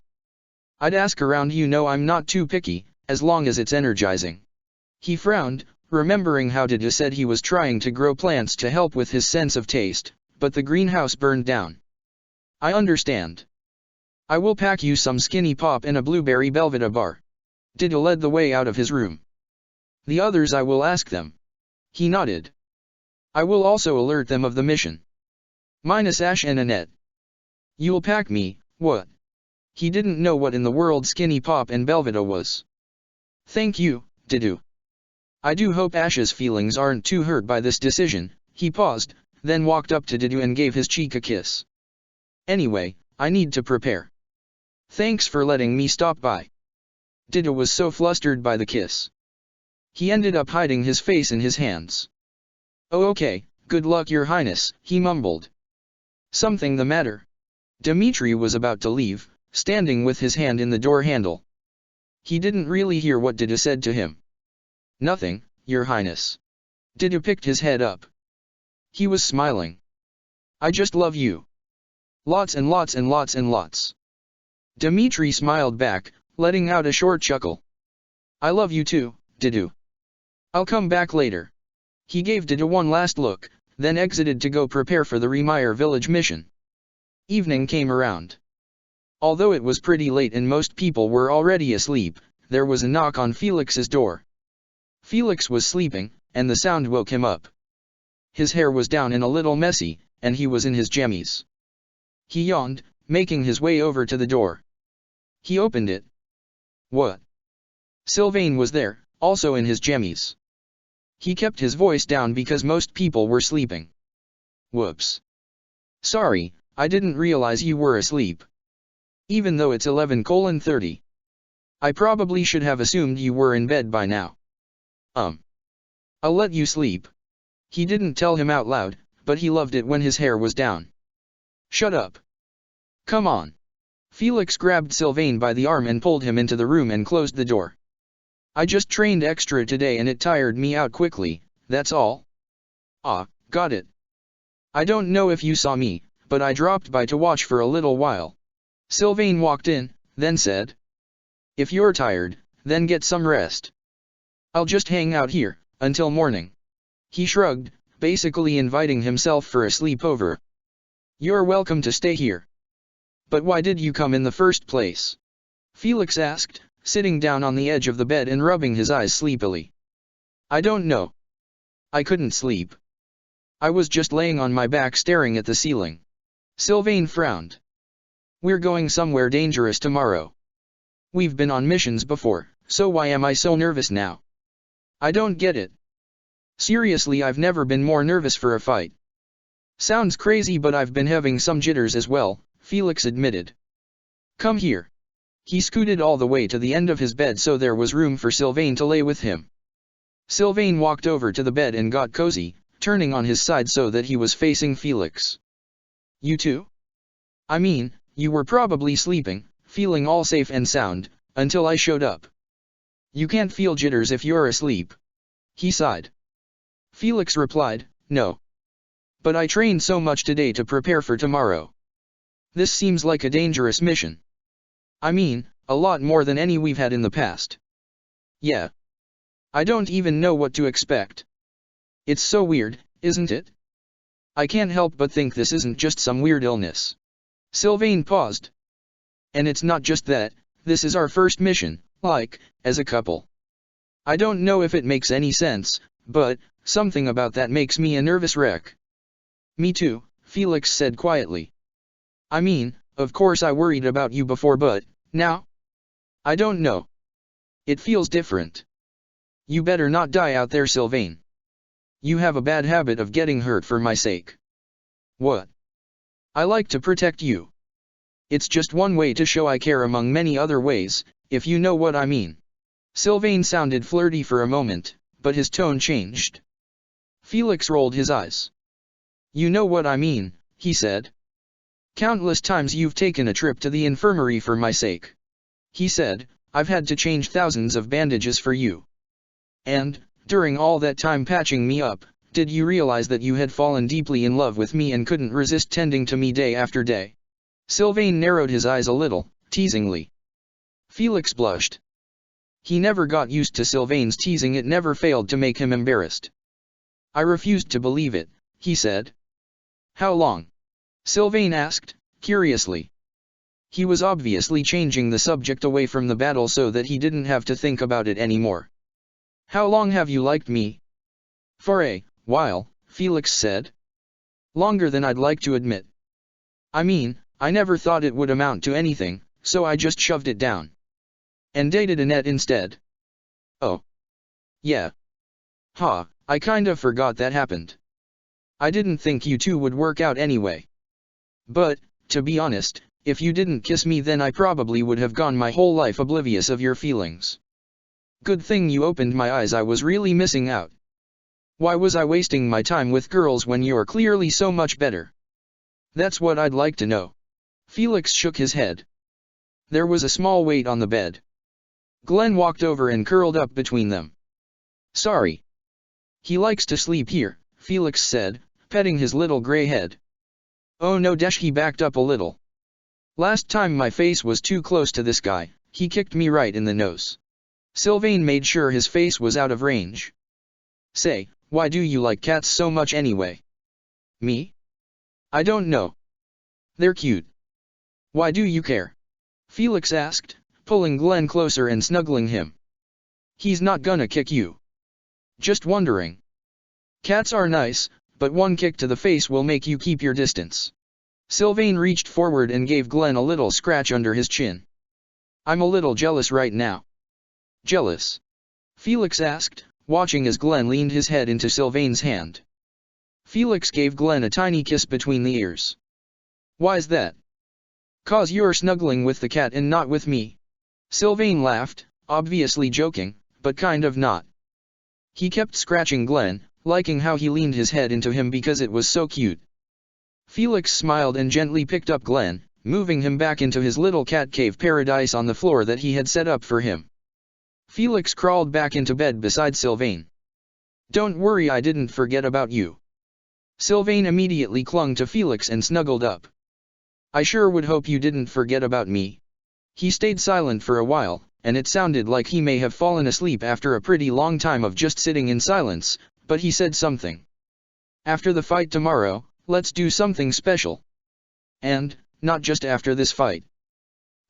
I'd ask around, you know I'm not too picky, as long as it's energizing. He frowned, remembering how Dida said he was trying to grow plants to help with his sense of taste, but the greenhouse burned down. I understand. I will pack you some skinny pop and a blueberry Belvita bar. Dida led the way out of his room. The others I will ask them. He nodded. I will also alert them of the mission. Minus Ash and Annette. You'll pack me, what? He didn't know what in the world skinny pop and Belvita was. Thank you, Didu. I do hope Ash's feelings aren't too hurt by this decision. He paused, then walked up to Didu and gave his cheek a kiss. Anyway, I need to prepare. Thanks for letting me stop by. Didu was so flustered by the kiss. He ended up hiding his face in his hands. Oh okay, good luck your highness, he mumbled. Something the matter? Dimitri was about to leave, standing with his hand in the door handle. He didn't really hear what Didu said to him. Nothing, your highness. Didu picked his head up. He was smiling. I just love you. Lots and lots and lots and lots. Dimitri smiled back, letting out a short chuckle. I love you too, Didu. I'll come back later. He gave Didu one last look, then exited to go prepare for the Remire village mission. Evening came around. Although it was pretty late and most people were already asleep, there was a knock on Felix's door. Felix was sleeping, and the sound woke him up. His hair was down and a little messy, and he was in his jammies. He yawned, making his way over to the door. He opened it. What? Sylvain was there, also in his jammies. He kept his voice down because most people were sleeping. Whoops. Sorry, I didn't realize you were asleep. Even though it's 11:30. I probably should have assumed you were in bed by now. I'll let you sleep. He didn't tell him out loud, but he loved it when his hair was down. Shut up. Come on. Felix grabbed Sylvain by the arm and pulled him into the room and closed the door. I just trained extra today and it tired me out quickly, that's all. Ah, got it. I don't know if you saw me, but I dropped by to watch for a little while. Sylvain walked in, then said. If you're tired, then get some rest. I'll just hang out here, until morning. He shrugged, basically inviting himself for a sleepover. You're welcome to stay here. But why did you come in the first place? Felix asked, sitting down on the edge of the bed and rubbing his eyes sleepily. I don't know. I couldn't sleep. I was just laying on my back staring at the ceiling. Sylvain frowned. We're going somewhere dangerous tomorrow. We've been on missions before, so why am I so nervous now? I don't get it. Seriously, I've never been more nervous for a fight. Sounds crazy, but I've been having some jitters as well, Felix admitted. Come here. He scooted all the way to the end of his bed so there was room for Sylvain to lay with him. Sylvain walked over to the bed and got cozy, turning on his side so that he was facing Felix. You too? I mean, you were probably sleeping, feeling all safe and sound, until I showed up. You can't feel jitters if you're asleep. He sighed. Felix replied, No. But I trained so much today to prepare for tomorrow. This seems like a dangerous mission. I mean, a lot more than any we've had in the past. Yeah. I don't even know what to expect. It's so weird, isn't it? I can't help but think this isn't just some weird illness. Sylvain paused. And it's not just that, this is our first mission, as a couple. I don't know if it makes any sense, but something about that makes me a nervous wreck. Me too, Felix said quietly. I mean, of course I worried about you before, but now? I don't know. It feels different. You better not die out there, Sylvain. You have a bad habit of getting hurt for my sake. What? I like to protect you. It's just one way to show I care among many other ways, if you know what I mean. Sylvain sounded flirty for a moment, but his tone changed. Felix rolled his eyes. You know what I mean, he said. Countless times you've taken a trip to the infirmary for my sake. He said, I've had to change thousands of bandages for you. And, during all that time patching me up, did you realize that you had fallen deeply in love with me and couldn't resist tending to me day after day? Sylvain narrowed his eyes a little, teasingly. Felix blushed. He never got used to Sylvain's teasing, it never failed to make him embarrassed. I refused to believe it, he said. How long? Sylvain asked, curiously. He was obviously changing the subject away from the battle so that he didn't have to think about it anymore. How long have you liked me? For a while, Felix said. Longer than I'd like to admit. I mean, I never thought it would amount to anything, so I just shoved it down. And dated Annette instead. Oh. Yeah. Ha, I kind of forgot that happened. I didn't think you two would work out anyway. But, to be honest, if you didn't kiss me then I probably would have gone my whole life oblivious of your feelings. Good thing you opened my eyes, I was really missing out. Why was I wasting my time with girls when you're clearly so much better? That's what I'd like to know. Felix shook his head. There was a small weight on the bed. Glenn walked over and curled up between them. Sorry. He likes to sleep here, Felix said, petting his little gray head. Oh no, he backed up a little. Last time my face was too close to this guy, he kicked me right in the nose. Sylvain made sure his face was out of range. Say, why do you like cats so much anyway? Me? I don't know. They're cute. Why do you care? Felix asked, pulling Glenn closer and snuggling him. He's not gonna kick you. Just wondering. Cats are nice, but one kick to the face will make you keep your distance. Sylvain reached forward and gave Glenn a little scratch under his chin. I'm a little jealous right now. Jealous? Felix asked, watching as Glenn leaned his head into Sylvain's hand. Felix gave Glenn a tiny kiss between the ears. Why's that? 'Cause you're snuggling with the cat and not with me. Sylvain laughed, obviously joking, but kind of not. He kept scratching Glenn, liking how he leaned his head into him because it was so cute. Felix smiled and gently picked up Glenn, moving him back into his little cat cave paradise on the floor that he had set up for him. Felix crawled back into bed beside Sylvain. Don't worry, I didn't forget about you. Sylvain immediately clung to Felix and snuggled up. I sure would hope you didn't forget about me. He stayed silent for a while, and it sounded like he may have fallen asleep after a pretty long time of just sitting in silence, but he said something. After the fight tomorrow, let's do something special. And, not just after this fight.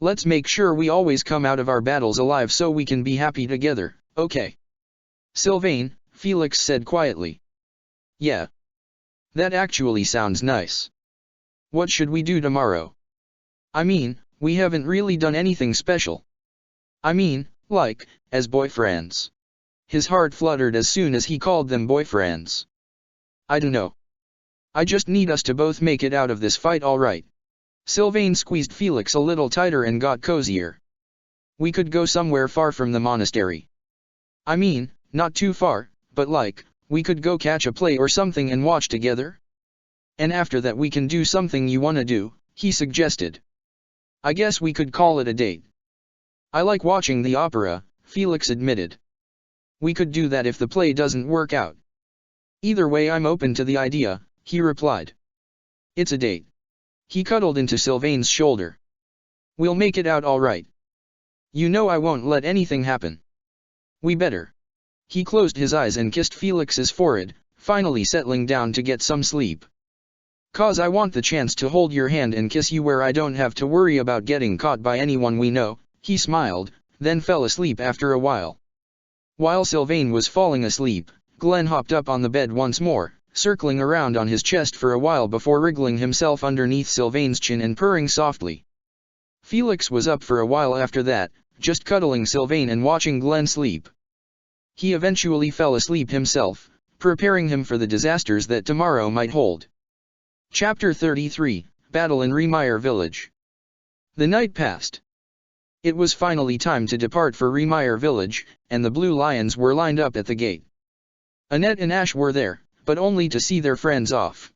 Let's make sure we always come out of our battles alive so we can be happy together, okay? Sylvain, Felix said quietly. Yeah. That actually sounds nice. What should we do tomorrow? I mean, we haven't really done anything special. I mean, like, as boyfriends. His heart fluttered as soon as he called them boyfriends. I don't know. I just need us to both make it out of this fight, alright? Sylvain squeezed Felix a little tighter and got cozier. We could go somewhere far from the monastery. I mean, not too far, but like, we could go catch a play or something and watch together? And after that we can do something you wanna do, he suggested. I guess we could call it a date. I like watching the opera, Felix admitted. We could do that if the play doesn't work out. Either way, I'm open to the idea, he replied. It's a date. He cuddled into Sylvain's shoulder. We'll make it out alright. You know I won't let anything happen. We better. He closed his eyes and kissed Felix's forehead, finally settling down to get some sleep. "'Cause I want the chance to hold your hand and kiss you where I don't have to worry about getting caught by anyone we know," he smiled, then fell asleep after a while. While Sylvain was falling asleep, Glenn hopped up on the bed once more, circling around on his chest for a while before wriggling himself underneath Sylvain's chin and purring softly. Felix was up for a while after that, just cuddling Sylvain and watching Glenn sleep. He eventually fell asleep himself, preparing him for the disasters that tomorrow might hold. Chapter 33, Battle in Remire Village. The night passed. It was finally time to depart for Remire Village, and the Blue Lions were lined up at the gate. Annette and Ash were there, but only to see their friends off.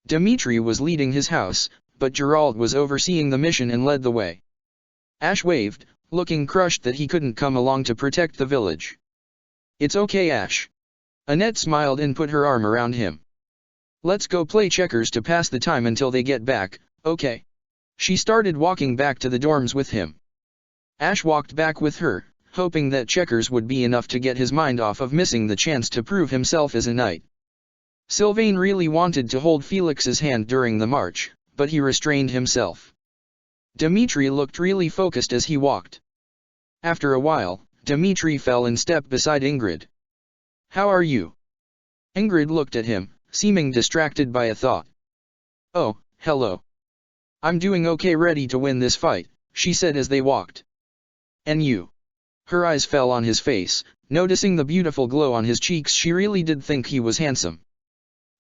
Dimitri was leading his house, but Gerald was overseeing the mission and led the way. Ash waved, looking crushed that he couldn't come along to protect the village. "It's okay, Ash." Annette smiled and put her arm around him. "Let's go play checkers to pass the time until they get back, okay?" She started walking back to the dorms with him. Ash walked back with her, hoping that checkers would be enough to get his mind off of missing the chance to prove himself as a knight. Sylvain really wanted to hold Felix's hand during the march, but he restrained himself. Dimitri looked really focused as he walked. After a while, Dimitri fell in step beside Ingrid. "How are you?" Ingrid looked at him, seeming distracted by a thought. "Oh, hello. I'm doing okay, ready to win this fight," she said as they walked. "And you?" Her eyes fell on his face, noticing the beautiful glow on his cheeks. She really did think he was handsome.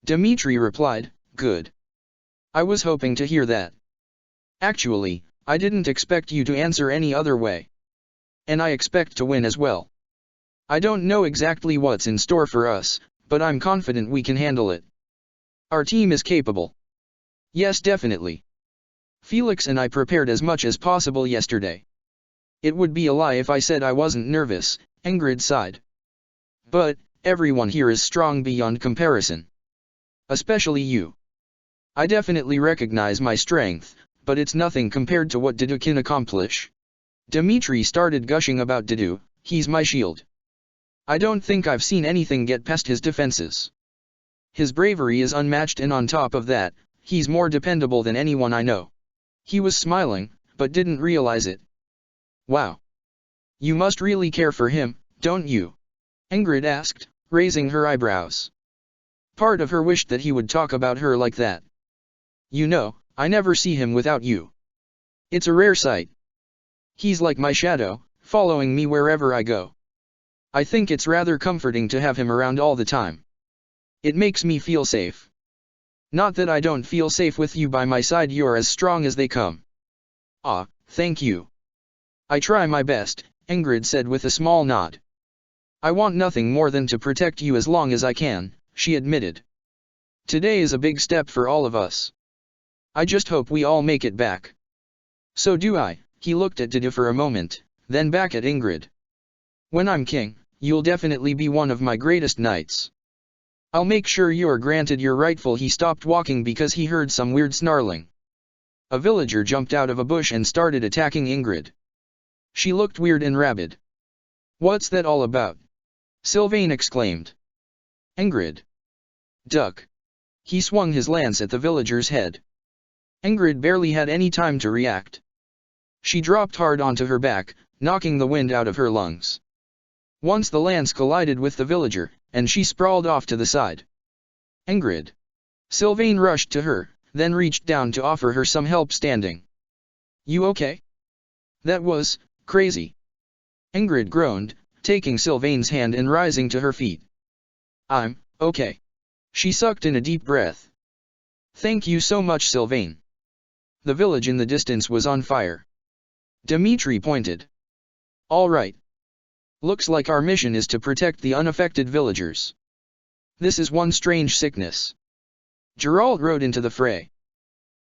Dimitri replied, "Good. I was hoping to hear that. Actually, I didn't expect you to answer any other way. And I expect to win as well. I don't know exactly what's in store for us, but I'm confident we can handle it. Our team is capable." "Yes, definitely. Felix and I prepared as much as possible yesterday." "It would be a lie if I said I wasn't nervous," Ingrid sighed. "But, everyone here is strong beyond comparison. Especially you. I definitely recognize my strength, but it's nothing compared to what Didu can accomplish." Dimitri started gushing about Didu. "He's my shield. I don't think I've seen anything get past his defenses. His bravery is unmatched, and on top of that, he's more dependable than anyone I know." He was smiling, but didn't realize it. "Wow. You must really care for him, don't you?" Ingrid asked, raising her eyebrows. Part of her wished that he would talk about her like that. "You know, I never see him without you. It's a rare sight. He's like my shadow, following me wherever I go. I think it's rather comforting to have him around all the time. It makes me feel safe. Not that I don't feel safe with you by my side. You're as strong as they come." "Ah, thank you. I try my best," Ingrid said with a small nod. "I want nothing more than to protect you as long as I can," she admitted. "Today is a big step for all of us. I just hope we all make it back." "So do I." He looked at Didu for a moment, then back at Ingrid. "When I'm king, you'll definitely be one of my greatest knights. I'll make sure you're granted your rightful." He stopped walking because he heard some weird snarling. A villager jumped out of a bush and started attacking Ingrid. She looked weird and rabid. "What's that all about?" Sylvain exclaimed. "Ingrid. Duck." He swung his lance at the villager's head. Ingrid barely had any time to react. She dropped hard onto her back, knocking the wind out of her lungs. Once the lance collided with the villager, and she sprawled off to the side. Ingrid. Sylvain rushed to her, then reached down to offer her some help standing. You okay? That was crazy. Ingrid groaned, taking Sylvain's hand and rising to her feet. I'm okay. She sucked in a deep breath. Thank you so much, Sylvain. The village in the distance was on fire. Dimitri pointed. All right. Looks like our mission is to protect the unaffected villagers. This is one strange sickness. Gerald rode into the fray.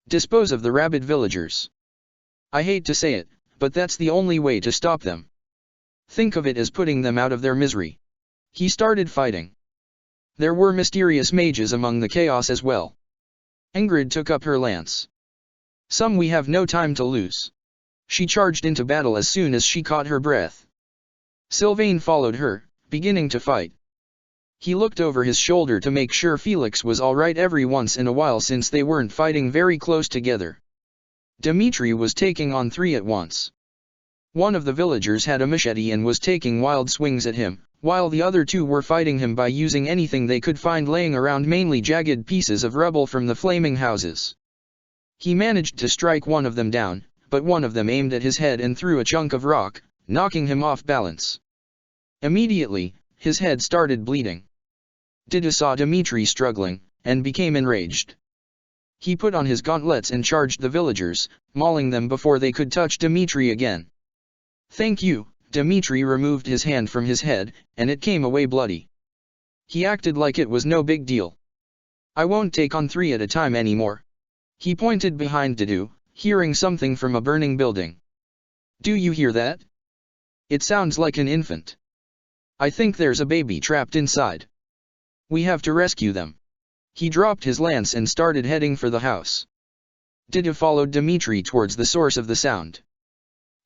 Dispose of the rabid villagers. I hate to say it, but that's the only way to stop them. Think of it as putting them out of their misery. He started fighting. There were mysterious mages among the chaos as well. Ingrid took up her lance. Some we have no time to lose. She charged into battle as soon as she caught her breath. Sylvain followed her, beginning to fight. He looked over his shoulder to make sure Felix was alright every once in a while since they weren't fighting very close together. Dimitri was taking on 3 at once. One of the villagers had a machete and was taking wild swings at him, while the other 2 were fighting him by using anything they could find laying around, mainly jagged pieces of rubble from the flaming houses. He managed to strike one of them down, but one of them aimed at his head and threw a chunk of rock, knocking him off balance. Immediately, his head started bleeding. Didu saw Dimitri struggling, and became enraged. He put on his gauntlets and charged the villagers, mauling them before they could touch Dimitri again. Thank you. Dimitri removed his hand from his head, and it came away bloody. He acted like it was no big deal. I won't take on 3 at a time anymore. He pointed behind Didu, hearing something from a burning building. Do you hear that? It sounds like an infant. I think there's a baby trapped inside. We have to rescue them. He dropped his lance and started heading for the house. Didu followed Dimitri towards the source of the sound.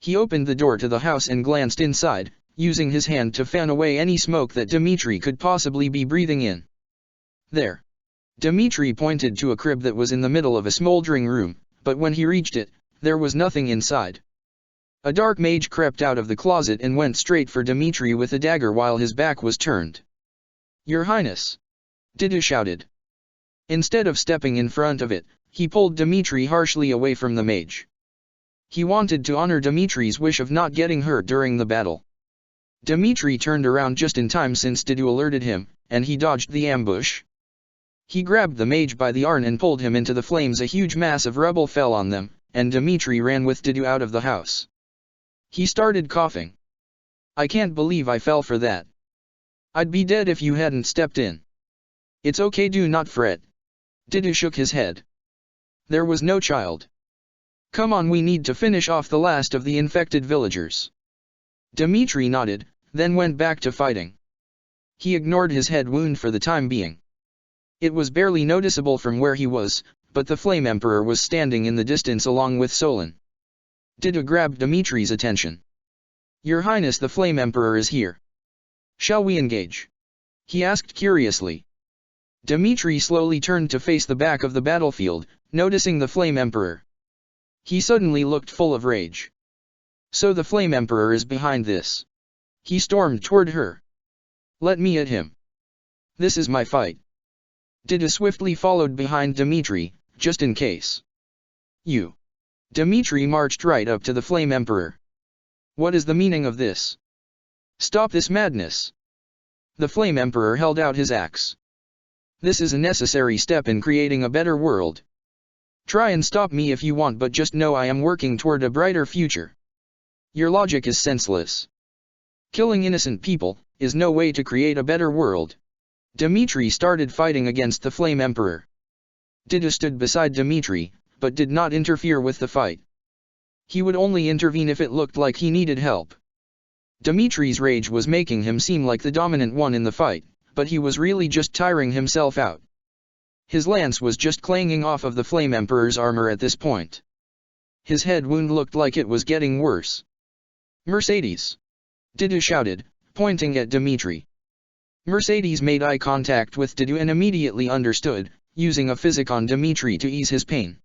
He opened the door to the house and glanced inside, using his hand to fan away any smoke that Dimitri could possibly be breathing in. There. Dimitri pointed to a crib that was in the middle of a smoldering room, but when he reached it, there was nothing inside. A dark mage crept out of the closet and went straight for Dimitri with a dagger while his back was turned. Your Highness! Didu shouted. Instead of stepping in front of it, he pulled Dimitri harshly away from the mage. He wanted to honor Dimitri's wish of not getting hurt during the battle. Dimitri turned around just in time since Didu alerted him, and he dodged the ambush. He grabbed the mage by the arm and pulled him into the flames. A huge mass of rubble fell on them, and Dimitri ran with Didu out of the house. He started coughing. I can't believe I fell for that. I'd be dead if you hadn't stepped in. It's okay, do not fret. Didu shook his head. There was no child. Come on, we need to finish off the last of the infected villagers. Dimitri nodded, then went back to fighting. He ignored his head wound for the time being. It was barely noticeable from where he was, but the Flame Emperor was standing in the distance along with Solon. Didu grabbed Dimitri's attention. Your Highness, the Flame Emperor is here. Shall we engage? He asked curiously. Dimitri slowly turned to face the back of the battlefield, noticing the Flame Emperor. He suddenly looked full of rage. So the Flame Emperor is behind this. He stormed toward her. Let me at him. This is my fight. Didu swiftly followed behind Dimitri, just in case. You. Dimitri marched right up to the Flame Emperor. What is the meaning of this? Stop this madness. The Flame Emperor held out his axe. This is a necessary step in creating a better world. Try and stop me if you want, but just know I am working toward a brighter future. Your logic is senseless. Killing innocent people is no way to create a better world. Dimitri started fighting against the Flame Emperor. Didu stood beside Dimitri, but did not interfere with the fight. He would only intervene if it looked like he needed help. Dimitri's rage was making him seem like the dominant one in the fight, but he was really just tiring himself out. His lance was just clanging off of the Flame Emperor's armor at this point. His head wound looked like it was getting worse. Mercedes! Didu shouted, pointing at Dimitri. Mercedes made eye contact with Didu and immediately understood, using a physic on Dimitri to ease his pain.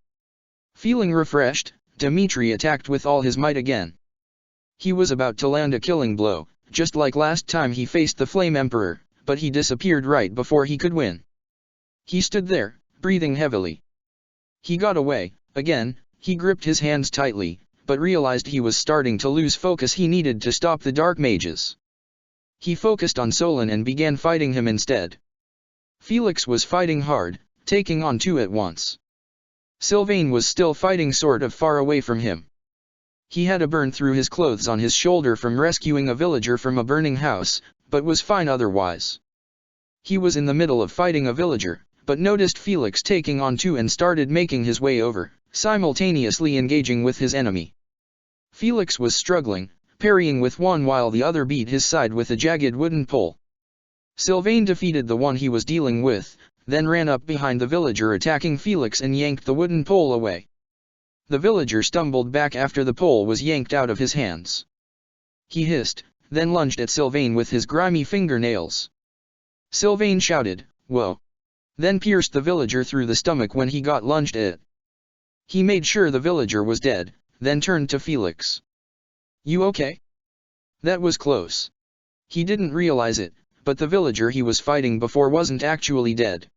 Feeling refreshed, Dimitri attacked with all his might again. He was about to land a killing blow, just like last time he faced the Flame Emperor, but he disappeared right before he could win. He stood there, breathing heavily. He got away. Again, he gripped his hands tightly, but realized he was starting to lose focus. He needed to stop the dark mages. He focused on Solon and began fighting him instead. Felix was fighting hard, taking on two at once. Sylvain was still fighting sort of far away from him. He had a burn through his clothes on his shoulder from rescuing a villager from a burning house, but was fine otherwise. He was in the middle of fighting a villager, but noticed Felix taking on two and started making his way over, simultaneously engaging with his enemy. Felix was struggling, parrying with one while the other beat his side with a jagged wooden pole. Sylvain defeated the one he was dealing with, then ran up behind the villager attacking Felix and yanked the wooden pole away. The villager stumbled back after the pole was yanked out of his hands. He hissed, then lunged at Sylvain with his grimy fingernails. Sylvain shouted, "Whoa!" Then pierced the villager through the stomach when he got lunged at. He made sure the villager was dead, then turned to Felix. "You okay?" That was close. He didn't realize it, but the villager he was fighting before wasn't actually dead.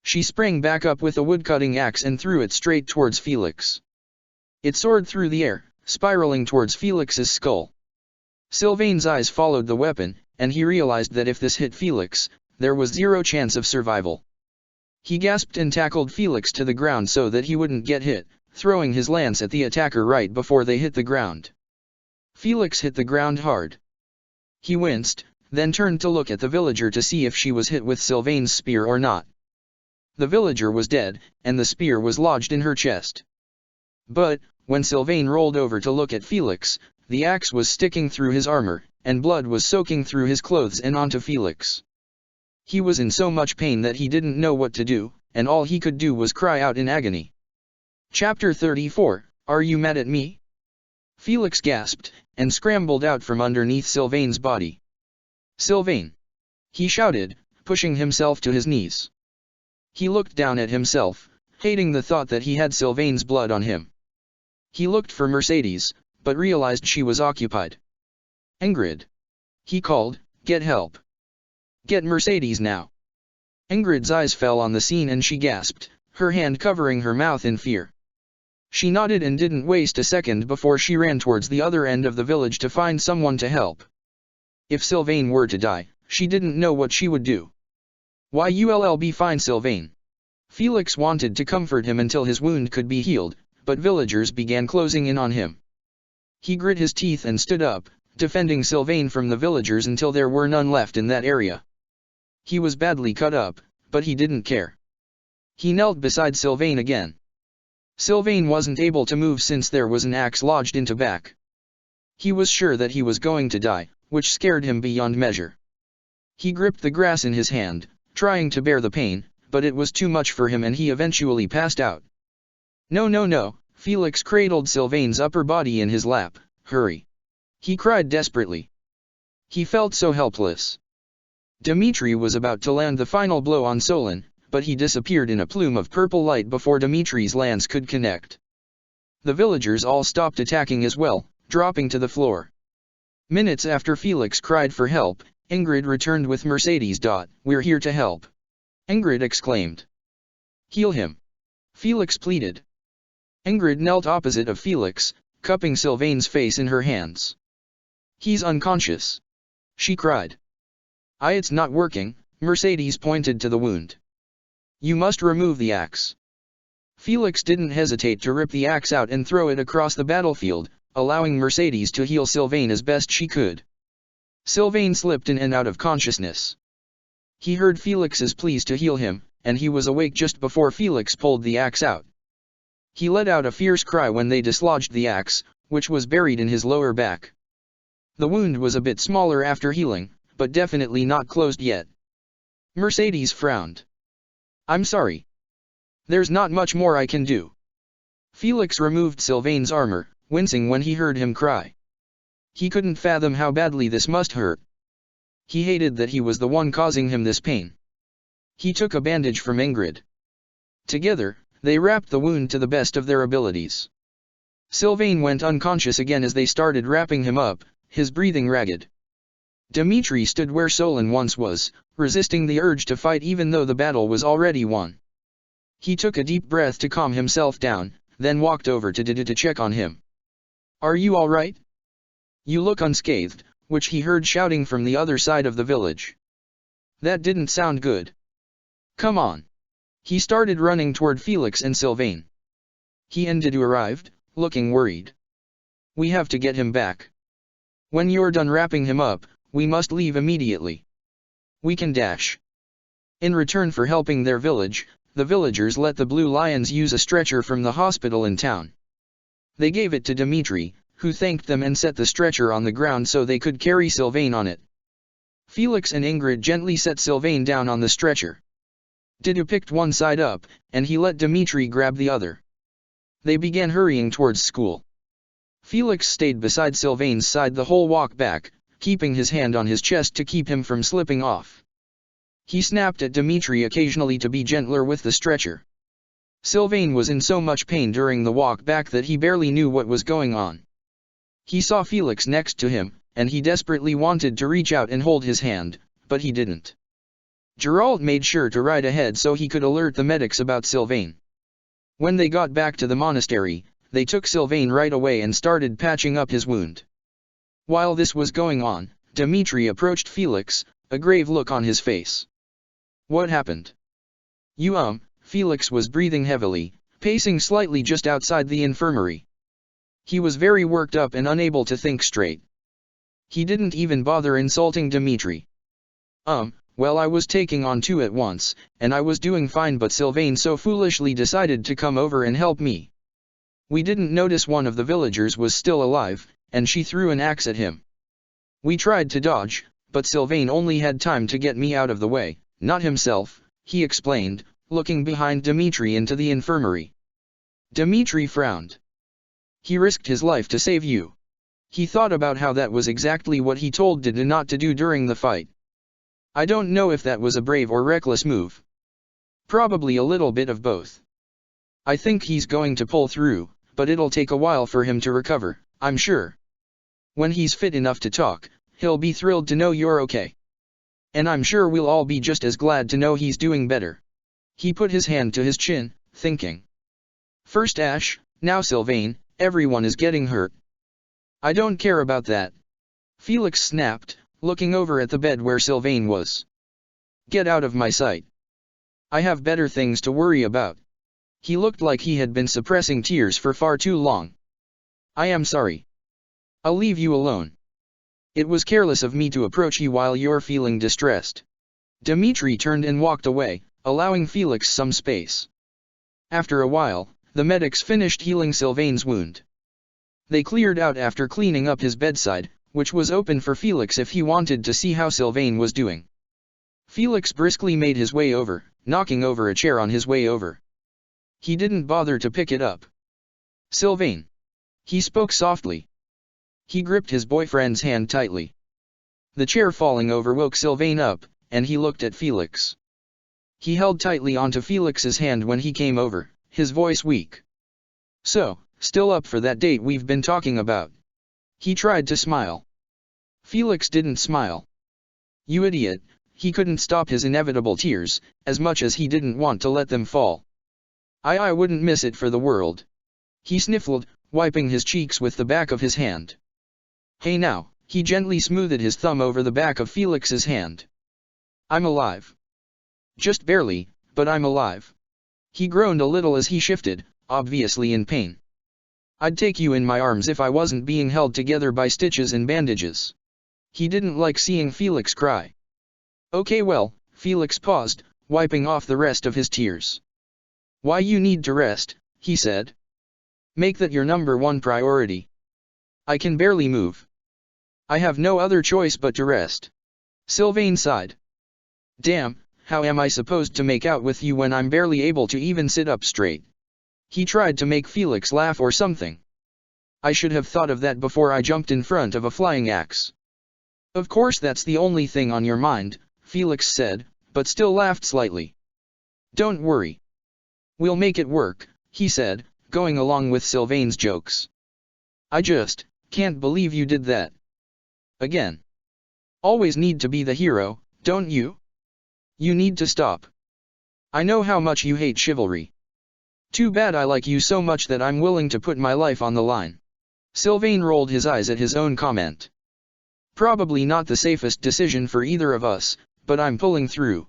She sprang back up with a woodcutting axe and threw it straight towards Felix. It soared through the air, spiraling towards Felix's skull. Sylvain's eyes followed the weapon, and he realized that if this hit Felix, there was zero chance of survival. He gasped and tackled Felix to the ground so that he wouldn't get hit, throwing his lance at the attacker right before they hit the ground. Felix hit the ground hard. He winced, then turned to look at the villager to see if she was hit with Sylvain's spear or not. The villager was dead, and the spear was lodged in her chest. But, when Sylvain rolled over to look at Felix, the axe was sticking through his armor, and blood was soaking through his clothes and onto Felix. He was in so much pain that he didn't know what to do, and all he could do was cry out in agony. Chapter 34, Are you mad at me? Felix gasped, and scrambled out from underneath Sylvain's body. "Sylvain!" he shouted, pushing himself to his knees. He looked down at himself, hating the thought that he had Sylvain's blood on him. He looked for Mercedes, but realized she was occupied. "Ingrid!" he called, "Get help! Get Mercedes now!" Ingrid's eyes fell on the scene and she gasped, her hand covering her mouth in fear. She nodded and didn't waste a second before she ran towards the other end of the village to find someone to help. If Sylvain were to die, she didn't know what she would do. "You'll be fine, Sylvain." Felix wanted to comfort him until his wound could be healed, but villagers began closing in on him. He grit his teeth and stood up, defending Sylvain from the villagers until there were none left in that area. He was badly cut up, but he didn't care. He knelt beside Sylvain again. Sylvain wasn't able to move since there was an axe lodged into back. He was sure that he was going to die, which scared him beyond measure. He gripped the grass in his hand, trying to bear the pain, but it was too much for him and he eventually passed out. No, Felix cradled Sylvain's upper body in his lap. "Hurry!" he cried desperately. He felt so helpless. Dimitri was about to land the final blow on Solon, but he disappeared in a plume of purple light before Dimitri's lance could connect. The villagers all stopped attacking as well, dropping to the floor. Minutes after Felix cried for help, Ingrid returned with Mercedes. "We're here to help," Ingrid exclaimed. "Heal him," Felix pleaded. Ingrid knelt opposite of Felix, cupping Sylvain's face in her hands. "He's unconscious," she cried. It's not working," Mercedes pointed to the wound. "You must remove the axe." Felix didn't hesitate to rip the axe out and throw it across the battlefield, allowing Mercedes to heal Sylvain as best she could. Sylvain slipped in and out of consciousness. He heard Felix's pleas to heal him, and he was awake just before Felix pulled the axe out. He let out a fierce cry when they dislodged the axe, which was buried in his lower back. The wound was a bit smaller after healing, but definitely not closed yet. Mercedes frowned. "I'm sorry. There's not much more I can do." Felix removed Sylvain's armor, wincing when he heard him cry. He couldn't fathom how badly this must hurt. He hated that he was the one causing him this pain. He took a bandage from Ingrid. Together, they wrapped the wound to the best of their abilities. Sylvain went unconscious again as they started wrapping him up, his breathing ragged. Dmitri stood where Solon once was, resisting the urge to fight even though the battle was already won. He took a deep breath to calm himself down, then walked over to Dida to check on him. "Are you alright? You look unscathed," which he heard shouting from the other side of the village. That didn't sound good. "Come on." He started running toward Felix and Sylvain. He and Didu arrived, looking worried. "We have to get him back. When you're done wrapping him up, we must leave immediately. We can dash." In return for helping their village, the villagers let the Blue Lions use a stretcher from the hospital in town. They gave it to Dmitri, who thanked them and set the stretcher on the ground so they could carry Sylvain on it. Felix and Ingrid gently set Sylvain down on the stretcher. Didu picked one side up, and he let Dmitri grab the other. They began hurrying towards school. Felix stayed beside Sylvain's side the whole walk back, keeping his hand on his chest to keep him from slipping off. He snapped at Dmitri occasionally to be gentler with the stretcher. Sylvain was in so much pain during the walk back that he barely knew what was going on. He saw Felix next to him, and he desperately wanted to reach out and hold his hand, but he didn't. Geralt made sure to ride ahead so he could alert the medics about Sylvain. When they got back to the monastery, they took Sylvain right away and started patching up his wound. While this was going on, Dmitri approached Felix, a grave look on his face. "What happened?" Felix was breathing heavily, pacing slightly just outside the infirmary. He was very worked up and unable to think straight. He didn't even bother insulting Dmitri. Well, I was taking on two at once, and I was doing fine, but Sylvain so foolishly decided to come over and help me. We didn't notice one of the villagers was still alive, and she threw an axe at him. We tried to dodge, but Sylvain only had time to get me out of the way, not himself," he explained, looking behind Dmitri into the infirmary. Dmitri frowned. "He risked his life to save you." He thought about how that was exactly what he told Dida not to do during the fight. "I don't know if that was a brave or reckless move. Probably a little bit of both. I think he's going to pull through, but it'll take a while for him to recover, I'm sure. When he's fit enough to talk, he'll be thrilled to know you're okay. And I'm sure we'll all be just as glad to know he's doing better." He put his hand to his chin, thinking. "First Ash, now Sylvain, everyone is getting hurt." "I don't care about that," Felix snapped, looking over at the bed where Sylvain was. "Get out of my sight. I have better things to worry about." He looked like he had been suppressing tears for far too long. "I am sorry. I'll leave you alone. It was careless of me to approach you while you're feeling distressed." Dmitri turned and walked away, allowing Felix some space. After a while, the medics finished healing Sylvain's wound. They cleared out after cleaning up his bedside, which was open for Felix if he wanted to see how Sylvain was doing. Felix briskly made his way over, knocking over a chair on his way over. He didn't bother to pick it up. "Sylvain." He spoke softly. He gripped his boyfriend's hand tightly. The chair falling over woke Sylvain up, and he looked at Felix. He held tightly onto Felix's hand when he came over, his voice weak. "So, still up for that date we've been talking about?" He tried to smile. Felix didn't smile. "You idiot," he couldn't stop his inevitable tears, as much as he didn't want to let them fall. I wouldn't miss it for the world." He sniffled, wiping his cheeks with the back of his hand. "Hey now," he gently smoothed his thumb over the back of Felix's hand. "I'm alive. Just barely, but I'm alive." He groaned a little as he shifted, obviously in pain. "I'd take you in my arms if I wasn't being held together by stitches and bandages." He didn't like seeing Felix cry. "Okay, well," Felix paused, wiping off the rest of his tears. "Why you need to rest," he said. "Make that your number one priority." "I can barely move. I have no other choice but to rest." Sylvain sighed. "Damn, how am I supposed to make out with you when I'm barely able to even sit up straight?" He tried to make Felix laugh or something. "I should have thought of that before I jumped in front of a flying axe." "Of course that's the only thing on your mind," Felix said, but still laughed slightly. "Don't worry. We'll make it work," he said, going along with Sylvain's jokes. "I just can't believe you did that. Again." Always need to be the hero, don't you? You need to stop. I know how much you hate chivalry. Too bad I like you so much that I'm willing to put my life on the line. Sylvain rolled his eyes at his own comment. Probably not the safest decision for either of us, but I'm pulling through.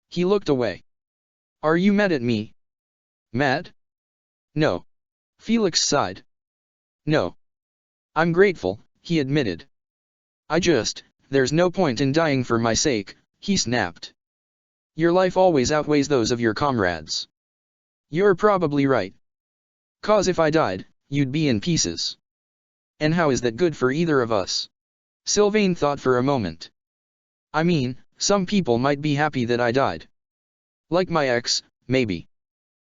He looked away. Are you mad at me? Mad? No. Felix sighed. No. I'm grateful, he admitted. There's no point in dying for my sake, he snapped. Your life always outweighs those of your comrades. You're probably right. 'Cause if I died, you'd be in pieces. And how is that good for either of us? Sylvain thought for a moment. I mean, some people might be happy that I died. Like my ex, maybe.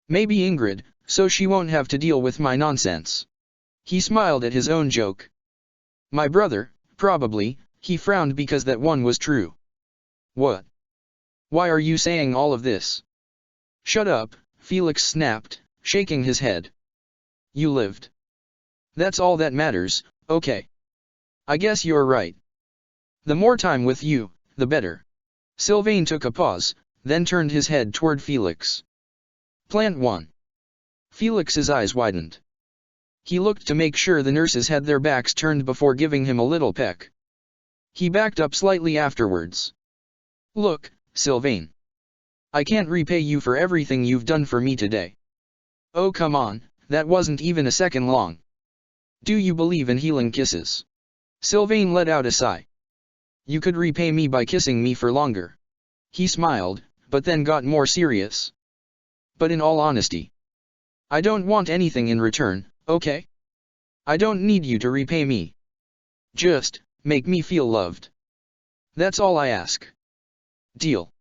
Maybe Ingrid, so she won't have to deal with my nonsense. He smiled at his own joke. My brother, probably, he frowned because that one was true. What? Why are you saying all of this? Shut up, Felix snapped, shaking his head. You lived. That's all that matters, okay. I guess you're right. The more time with you, the better. Sylvain took a pause, then turned his head toward Felix. Plant 1. Felix's eyes widened. He looked to make sure the nurses had their backs turned before giving him a little peck. He backed up slightly afterwards. Look, Sylvain. I can't repay you for everything you've done for me today. Oh come on, that wasn't even a second long. Do you believe in healing kisses? Sylvain let out a sigh. You could repay me by kissing me for longer. He smiled, but then got more serious. But in all honesty, I don't want anything in return, okay? I don't need you to repay me. Just make me feel loved. That's all I ask. Deal.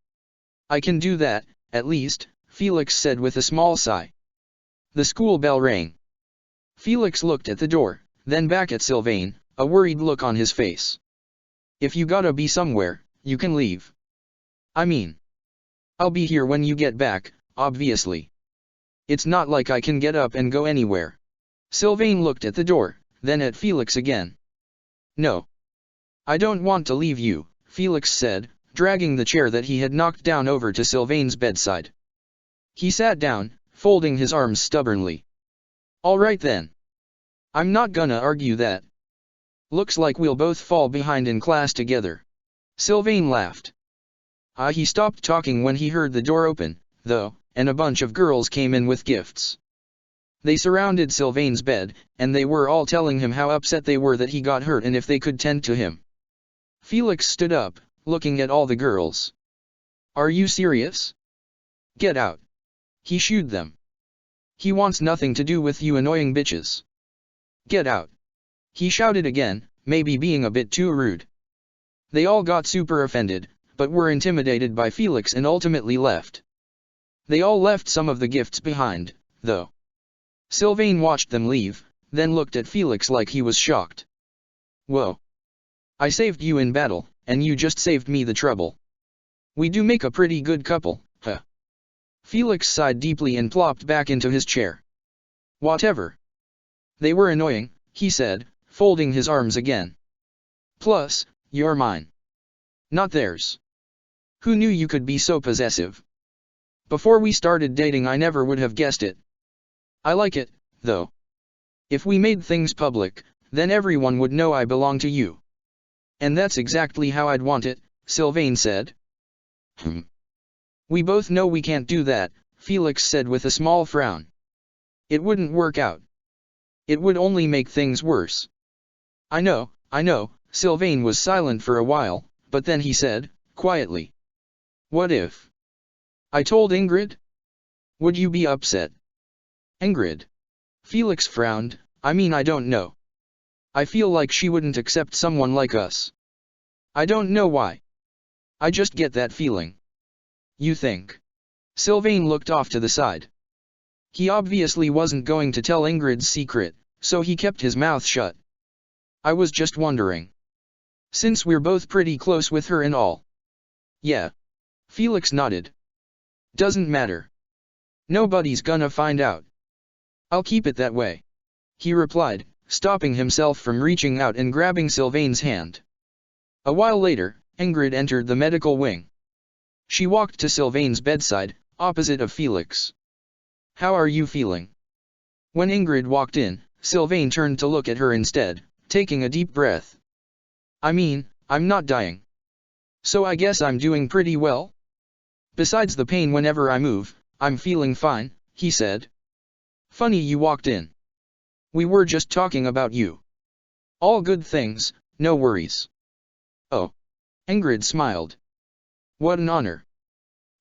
I can do that, at least, Felix said with a small sigh. The school bell rang. Felix looked at the door, then back at Sylvain, a worried look on his face. If you gotta be somewhere, you can leave. I mean, I'll be here when you get back, obviously. It's not like I can get up and go anywhere. Sylvain looked at the door, then at Felix again. No. I don't want to leave you, Felix said, dragging the chair that he had knocked down over to Sylvain's bedside. He sat down, folding his arms stubbornly. All right then. I'm not gonna argue that. Looks like we'll both fall behind in class together. Sylvain laughed. He stopped talking when he heard the door open, though, and a bunch of girls came in with gifts. They surrounded Sylvain's bed, and they were all telling him how upset they were that he got hurt and if they could tend to him. Felix stood up, looking at all the girls. Are you serious? Get out. He shooed them. He wants nothing to do with you annoying bitches. Get out. He shouted again, maybe being a bit too rude. They all got super offended, but were intimidated by Felix and ultimately left. They all left some of the gifts behind, though. Sylvain watched them leave, then looked at Felix like he was shocked. Whoa. I saved you in battle, and you just saved me the trouble. We do make a pretty good couple, huh? Felix sighed deeply and plopped back into his chair. Whatever. They were annoying, he said, folding his arms again. Plus, you're mine. Not theirs. Who knew you could be so possessive? Before we started dating I never would have guessed it. I like it, though. If we made things public, then everyone would know I belong to you. And that's exactly how I'd want it, Sylvain said. We both know we can't do that, Felix said with a small frown. It wouldn't work out. It would only make things worse. I know, Sylvain was silent for a while, but then he said, quietly. What if I told Ingrid? Would you be upset? Ingrid? Felix frowned. I mean I don't know. I feel like she wouldn't accept someone like us. I don't know why. I just get that feeling. You think? Sylvain looked off to the side. He obviously wasn't going to tell Ingrid's secret, so he kept his mouth shut. I was just wondering. Since we're both pretty close with her and all. Yeah. Felix nodded. Doesn't matter. Nobody's gonna find out. I'll keep it that way. He replied, stopping himself from reaching out and grabbing Sylvain's hand. A while later, Ingrid entered the medical wing. She walked to Sylvain's bedside, opposite of Felix. "How are you feeling?" When Ingrid walked in, Sylvain turned to look at her instead, taking a deep breath. "I mean, I'm not dying. So I guess I'm doing pretty well? Besides the pain whenever I move, I'm feeling fine," he said. "Funny you walked in. We were just talking about you. All good things, no worries." "Oh." Ingrid smiled. "What an honor.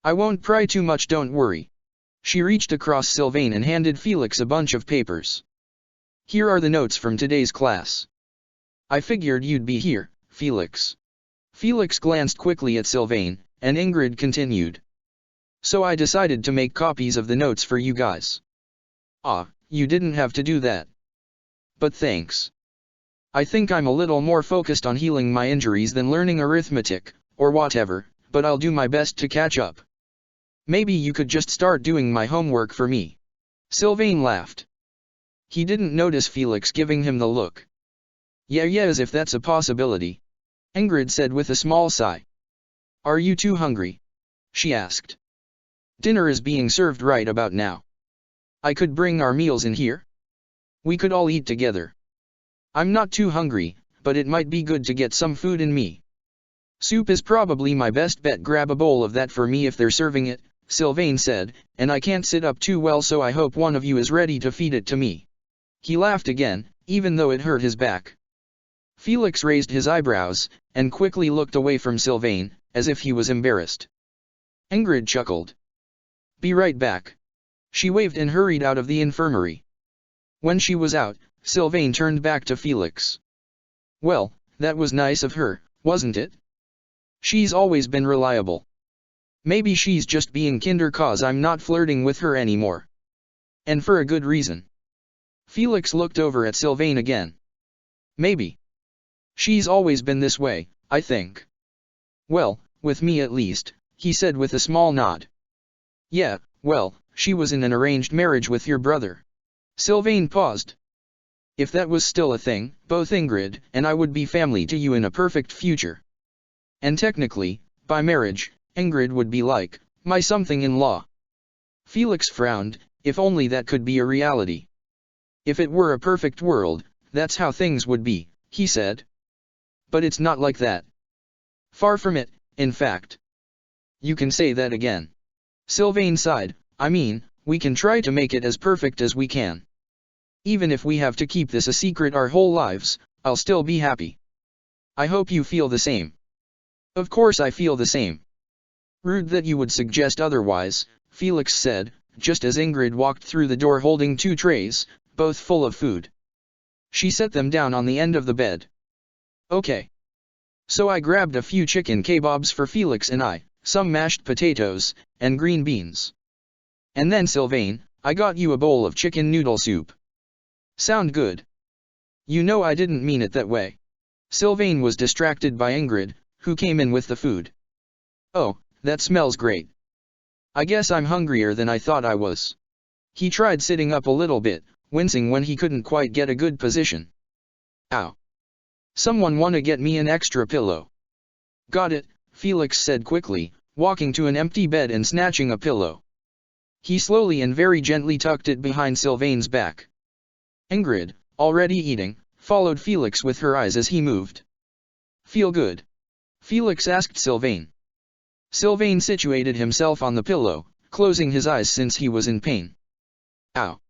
I won't pry too much, don't worry." She reached across Sylvain and handed Felix a bunch of papers. "Here are the notes from today's class. I figured you'd be here, Felix." Felix glanced quickly at Sylvain, and Ingrid continued. "So I decided to make copies of the notes for you guys." "Ah, you didn't have to do that. But thanks. I think I'm a little more focused on healing my injuries than learning arithmetic, or whatever, but I'll do my best to catch up. Maybe you could just start doing my homework for me." Sylvain laughed. He didn't notice Felix giving him the look. Yeah, as if that's a possibility," Ingrid said with a small sigh. "Are you too hungry?" she asked. "Dinner is being served right about now. I could bring our meals in here. We could all eat together. I'm not too hungry, but it might be good to get some food in me." "Soup is probably my best bet. Grab a bowl of that for me if they're serving it," Sylvain said, "and I can't sit up too well, so I hope one of you is ready to feed it to me." He laughed again, even though it hurt his back. Felix raised his eyebrows, and quickly looked away from Sylvain, as if he was embarrassed. Ingrid chuckled. "Be right back." She waved and hurried out of the infirmary. When she was out, Sylvain turned back to Felix. "Well, that was nice of her, wasn't it? She's always been reliable. Maybe she's just being kinder 'cause I'm not flirting with her anymore. And for a good reason." Felix looked over at Sylvain again. "Maybe. She's always been this way, I think." "Well, with me at least," he said with a small nod. "Yeah, well, she was in an arranged marriage with your brother." Sylvain paused. "If that was still a thing, both Ingrid and I would be family to you in a perfect future. And technically, by marriage, Ingrid would be like my something-in-law." Felix frowned. If only that could be a reality. "If it were a perfect world, that's how things would be," he said. "But it's not like that. Far from it, in fact." "You can say that again." Sylvain sighed. "I mean, we can try to make it as perfect as we can. Even if we have to keep this a secret our whole lives, I'll still be happy. I hope you feel the same." "Of course I feel the same." "Rude that you would suggest otherwise," Felix said, just as Ingrid walked through the door holding 2 trays, both full of food. She set them down on the end of the bed. "Okay. So I grabbed a few chicken kebabs for Felix and I, some mashed potatoes, and green beans. And then Sylvain, I got you a bowl of chicken noodle soup. Sound good?" "You know I didn't mean it that way." Sylvain was distracted by Ingrid, who came in with the food. "Oh, that smells great. I guess I'm hungrier than I thought I was." He tried sitting up a little bit, wincing when he couldn't quite get a good position. "Ow. Someone wanna get me an extra pillow?" "Got it," Felix said quickly, walking to an empty bed and snatching a pillow. He slowly and very gently tucked it behind Sylvain's back. Ingrid, already eating, followed Felix with her eyes as he moved. "Feel good?" Felix asked Sylvain. Sylvain situated himself on the pillow, closing his eyes since he was in pain. "Ow.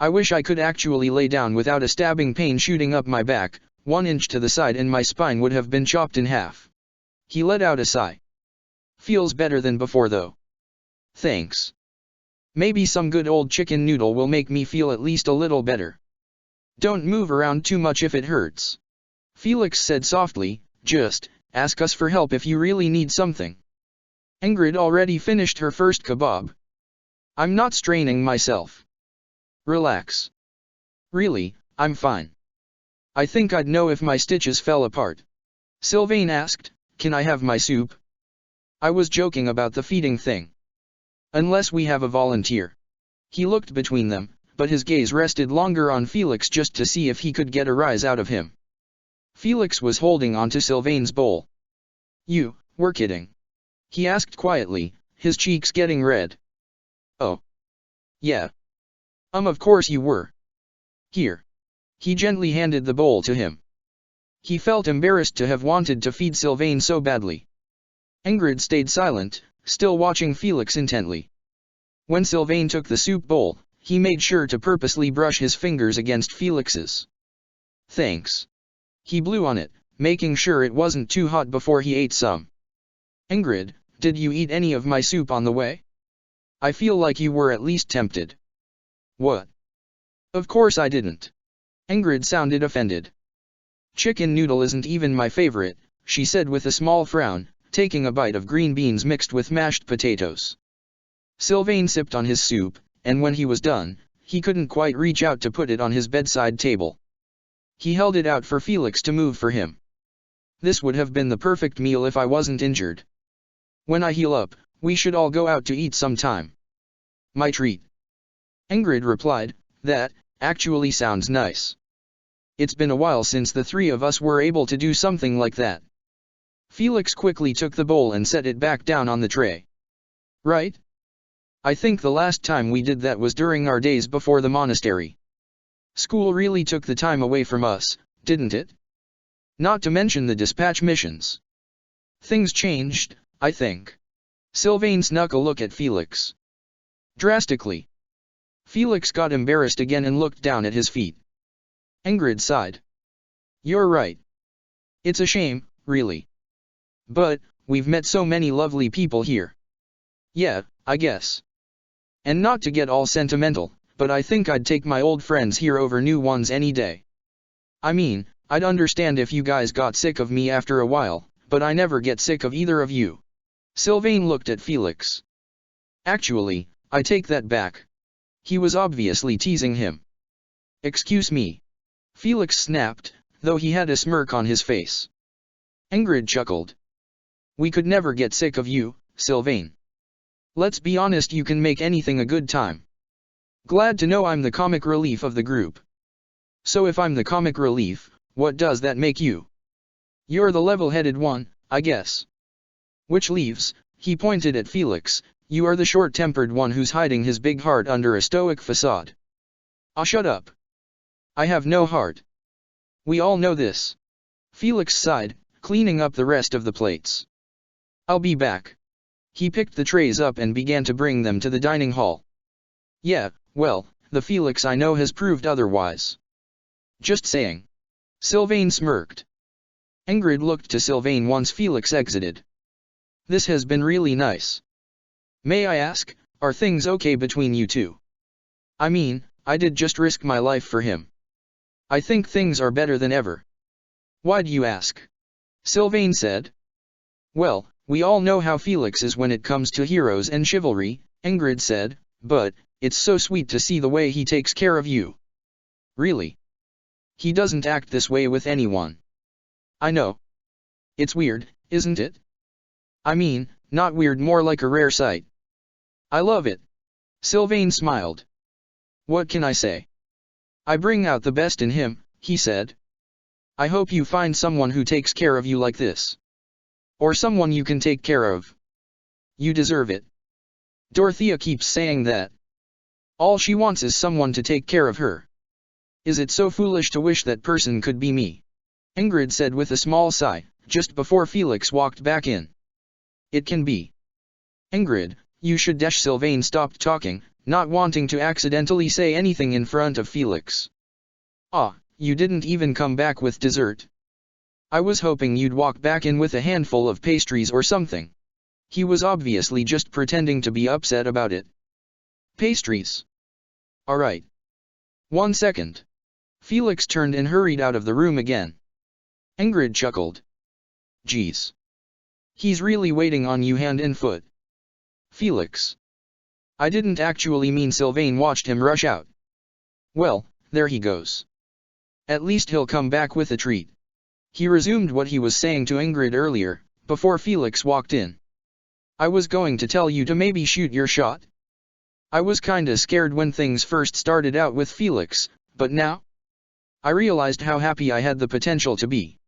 I wish I could actually lay down without a stabbing pain shooting up my back, 1 inch to the side, and my spine would have been chopped in half." He let out a sigh. "Feels better than before though. Thanks. Maybe some good old chicken noodle will make me feel at least a little better. Don't move around too much if it hurts." Felix said softly, "Just ask us for help if you really need something." Ingrid already finished her first kebab. "I'm not straining myself. Relax. Really, I'm fine. I think I'd know if my stitches fell apart." Sylvain asked, "Can I have my soup?" "I was joking about the feeding thing. Unless we have a volunteer." He looked between them, but his gaze rested longer on Felix just to see if he could get a rise out of him. Felix was holding onto Sylvain's bowl. You were kidding? He asked quietly, his cheeks getting red. Oh. Yeah. Of course you were. Here. He gently handed the bowl to him. He felt embarrassed to have wanted to feed Sylvain so badly. Ingrid stayed silent, still watching Felix intently. When Sylvain took the soup bowl, he made sure to purposely brush his fingers against Felix's. Thanks. He blew on it, making sure it wasn't too hot before he ate some. Ingrid, did you eat any of my soup on the way? I feel like you were at least tempted. What? Of course I didn't. Ingrid sounded offended. Chicken noodle isn't even my favorite, she said with a small frown, taking a bite of green beans mixed with mashed potatoes. Sylvain sipped on his soup, and when he was done, he couldn't quite reach out to put it on his bedside table. He held it out for Felix to move for him. This would have been the perfect meal if I wasn't injured. When I heal up, we should all go out to eat sometime. My treat. Ingrid replied, that actually sounds nice. It's been a while since the three of us were able to do something like that. Felix quickly took the bowl and set it back down on the tray. Right? I think the last time we did that was during our days before the monastery. School really took the time away from us, didn't it? Not to mention the dispatch missions. Things changed, I think. Sylvain snuck a look at Felix. Drastically. Felix got embarrassed again and looked down at his feet. Ingrid sighed. You're right. It's a shame, really. But, we've met so many lovely people here. Yeah, I guess. And not to get all sentimental, but I think I'd take my old friends here over new ones any day. I mean, I'd understand if you guys got sick of me after a while, but I never get sick of either of you. Sylvain looked at Felix. Actually, I take that back. He was obviously teasing him. Excuse me. Felix snapped, though he had a smirk on his face. Ingrid chuckled. We could never get sick of you, Sylvain. Let's be honest, you can make anything a good time. Glad to know I'm the comic relief of the group. So if I'm the comic relief, what does that make you? You're the level-headed one, I guess. Which leaves, he pointed at Felix, you are the short-tempered one who's hiding his big heart under a stoic facade. Ah, shut up. I have no heart. We all know this. Felix sighed, cleaning up the rest of the plates. I'll be back. He picked the trays up and began to bring them to the dining hall. Yeah, well, the Felix I know has proved otherwise. Just saying. Sylvain smirked. Ingrid looked to Sylvain once Felix exited. This has been really nice. May I ask, are things okay between you two? I mean, I did just risk my life for him. I think things are better than ever. Why do you ask? Sylvain said. Well, we all know how Felix is when it comes to heroes and chivalry, Ingrid said, but, it's so sweet to see the way he takes care of you. Really? He doesn't act this way with anyone. I know. It's weird, isn't it? I mean, not weird, more like a rare sight. I love it. Sylvain smiled. What can I say? I bring out the best in him, he said. I hope you find someone who takes care of you like this. Or someone you can take care of. You deserve it. Dorothea keeps saying that. All she wants is someone to take care of her. Is it so foolish to wish that person could be me? Ingrid said with a small sigh, just before Felix walked back in. It can be. Ingrid, you should. Sylvain stopped talking, not wanting to accidentally say anything in front of Felix. Ah, you didn't even come back with dessert. I was hoping you'd walk back in with a handful of pastries or something. He was obviously just pretending to be upset about it. Pastries. Alright. 1 second. Felix turned and hurried out of the room again. Ingrid chuckled. Geez. He's really waiting on you hand and foot. Felix. I didn't actually mean. Sylvain watched him rush out. Well, there he goes. At least he'll come back with a treat. He resumed what he was saying to Ingrid earlier, before Felix walked in. I was going to tell you to maybe shoot your shot. I was kinda scared when things first started out with Felix, but now? I realized how happy I had the potential to be.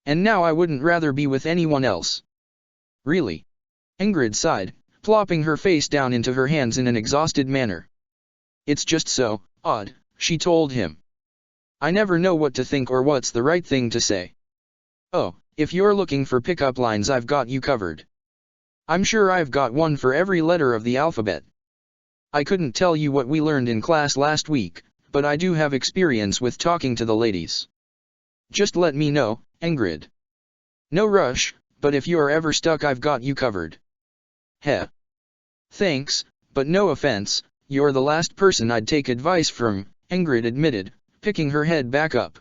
And now I wouldn't rather be with anyone else. Really? Ingrid sighed, plopping her face down into her hands in an exhausted manner. It's just so odd, she told him. I never know what to think or what's the right thing to say. Oh, if you're looking for pickup lines, I've got you covered. I'm sure I've got one for every letter of the alphabet. I couldn't tell you what we learned in class last week, but I do have experience with talking to the ladies. Just let me know, Ingrid. No rush, but if you're ever stuck, I've got you covered. Heh. Thanks, but no offense, you're the last person I'd take advice from, Ingrid admitted, picking her head back up.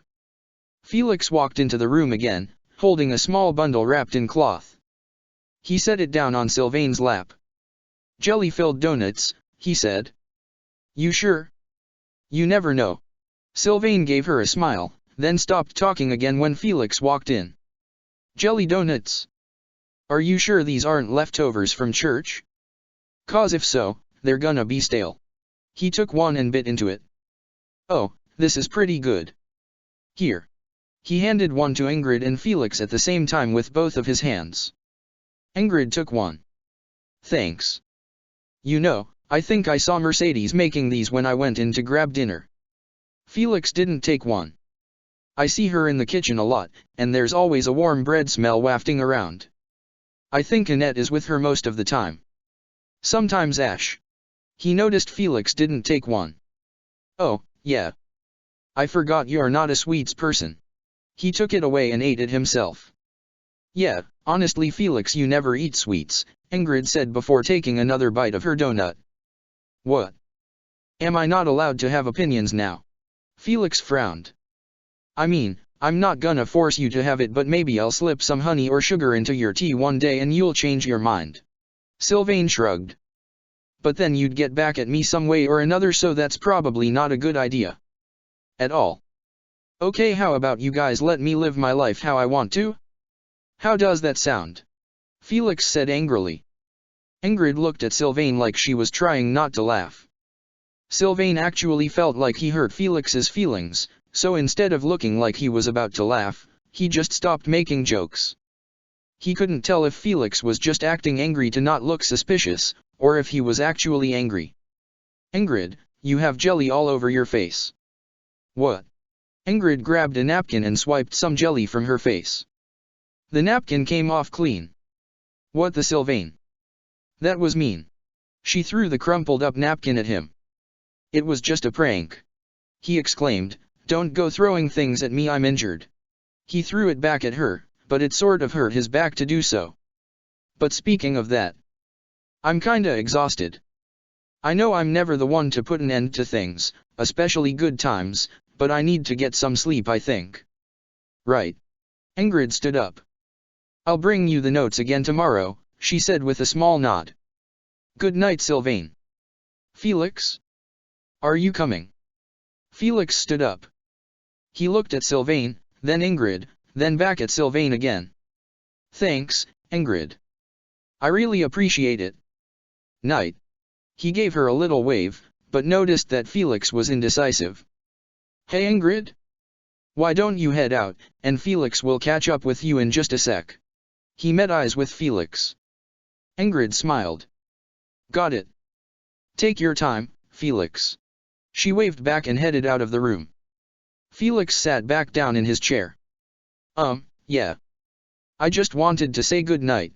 Felix walked into the room again, holding a small bundle wrapped in cloth. He set it down on Sylvain's lap. Jelly-filled donuts, he said. You sure? You never know. Sylvain gave her a smile, then stopped talking again when Felix walked in. Jelly donuts? Are you sure these aren't leftovers from church? 'Cause if so, they're gonna be stale. He took one and bit into it. Oh, this is pretty good. Here. He handed one to Ingrid and Felix at the same time with both of his hands. Ingrid took one. Thanks. You know, I think I saw Mercedes making these when I went in to grab dinner. Felix didn't take one. I see her in the kitchen a lot, and there's always a warm bread smell wafting around. I think Annette is with her most of the time. Sometimes Ash. He noticed Felix didn't take one. Oh, yeah. I forgot you're not a sweets person. He took it away and ate it himself. Yeah, honestly Felix, you never eat sweets, Ingrid said before taking another bite of her donut. What? Am I not allowed to have opinions now? Felix frowned. I mean, I'm not gonna force you to have it, but maybe I'll slip some honey or sugar into your tea one day and you'll change your mind. Sylvain shrugged. But then you'd get back at me some way or another, so that's probably not a good idea. At all. Okay, how about you guys let me live my life how I want to? How does that sound? Felix said angrily. Ingrid looked at Sylvain like she was trying not to laugh. Sylvain actually felt like he hurt Felix's feelings, so instead of looking like he was about to laugh, he just stopped making jokes. He couldn't tell if Felix was just acting angry to not look suspicious, or if he was actually angry. Ingrid, you have jelly all over your face. What? Ingrid grabbed a napkin and swiped some jelly from her face. The napkin came off clean. What the Sylvain? That was mean. She threw the crumpled up napkin at him. It was just a prank. He exclaimed, don't go throwing things at me, I'm injured. He threw it back at her, but it sort of hurt his back to do so. But speaking of that, I'm kinda exhausted. I know I'm never the one to put an end to things, especially good times, but I need to get some sleep, I think. Right. Ingrid stood up. I'll bring you the notes again tomorrow, she said with a small nod. Good night, Sylvain. Felix? Are you coming? Felix stood up. He looked at Sylvain, then Ingrid, then back at Sylvain again. Thanks, Ingrid. I really appreciate it. Night. He gave her a little wave, but noticed that Felix was indecisive. Hey Ingrid? Why don't you head out, and Felix will catch up with you in just a sec. He met eyes with Felix. Ingrid smiled. Got it. Take your time, Felix. She waved back and headed out of the room. Felix sat back down in his chair. Yeah. I just wanted to say good night.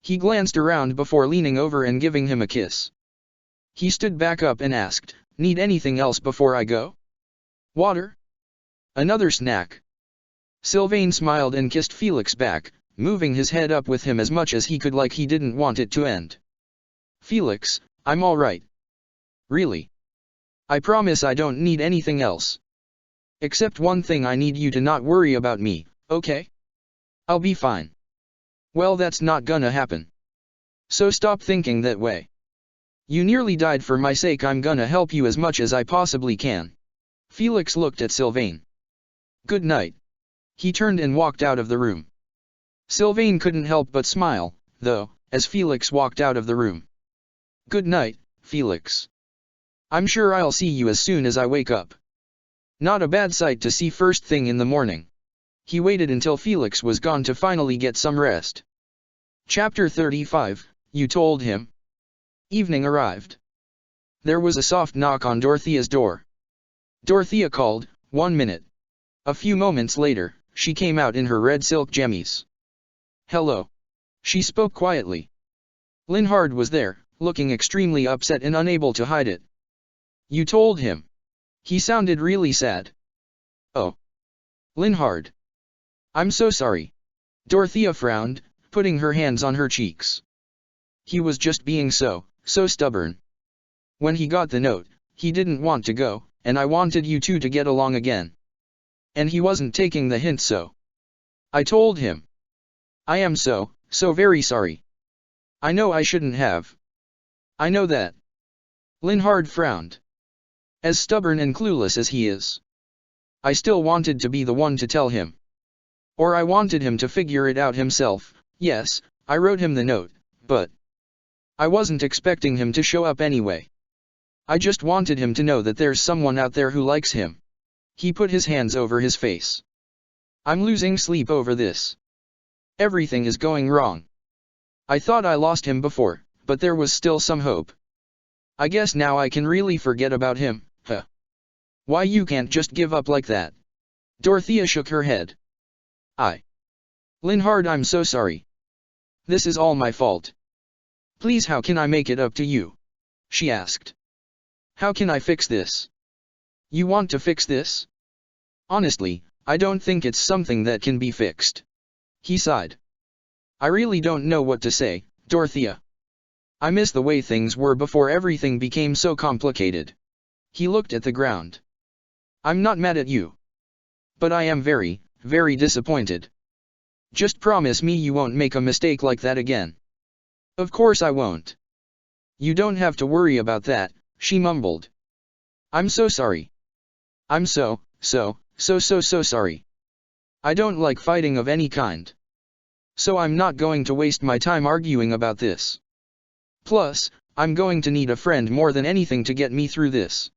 He glanced around before leaning over and giving him a kiss. He stood back up and asked, need anything else before I go? Water? Another snack? Sylvain smiled and kissed Felix back, moving his head up with him as much as he could, like he didn't want it to end. Felix, I'm all right. Really? I promise I don't need anything else. Except one thing, I need you to not worry about me, okay? I'll be fine. Well, that's not gonna happen. So stop thinking that way. You nearly died for my sake, I'm gonna help you as much as I possibly can. Felix looked at Sylvain. Good night. He turned and walked out of the room. Sylvain couldn't help but smile, though, as Felix walked out of the room. Good night, Felix. I'm sure I'll see you as soon as I wake up. Not a bad sight to see first thing in the morning. He waited until Felix was gone to finally get some rest. Chapter 35, You Told Him. Evening arrived. There was a soft knock on Dorothea's door. Dorothea called, 1 minute. A few moments later, she came out in her red silk jammies. Hello. She spoke quietly. Linhard was there, looking extremely upset and unable to hide it. You told him. He sounded really sad. Oh. Linhard. I'm so sorry. Dorothea frowned, putting her hands on her cheeks. He was just being so stubborn. When he got the note, he didn't want to go, and I wanted you two to get along again. And he wasn't taking the hint, so I told him. I am so very sorry. I know I shouldn't have. I know that. Linhard frowned. As stubborn and clueless as he is, I still wanted to be the one to tell him. Or I wanted him to figure it out himself. Yes, I wrote him the note, but I wasn't expecting him to show up anyway. I just wanted him to know that there's someone out there who likes him. He put his hands over his face. I'm losing sleep over this. Everything is going wrong. I thought I lost him before, but there was still some hope. I guess now I can really forget about him, huh? Why you can't just give up like that? Dorothea shook her head. Linhard, I'm so sorry. This is all my fault. Please, how can I make it up to you? She asked. How can I fix this? You want to fix this? Honestly, I don't think it's something that can be fixed. He sighed. I really don't know what to say, Dorothea. I miss the way things were before everything became so complicated. He looked at the ground. I'm not mad at you. But I am very disappointed. Just promise me you won't make a mistake like that again. Of course I won't. You don't have to worry about that, she mumbled. I'm so sorry. I'm so sorry. I don't like fighting of any kind. So I'm not going to waste my time arguing about this. Plus, I'm going to need a friend more than anything to get me through this.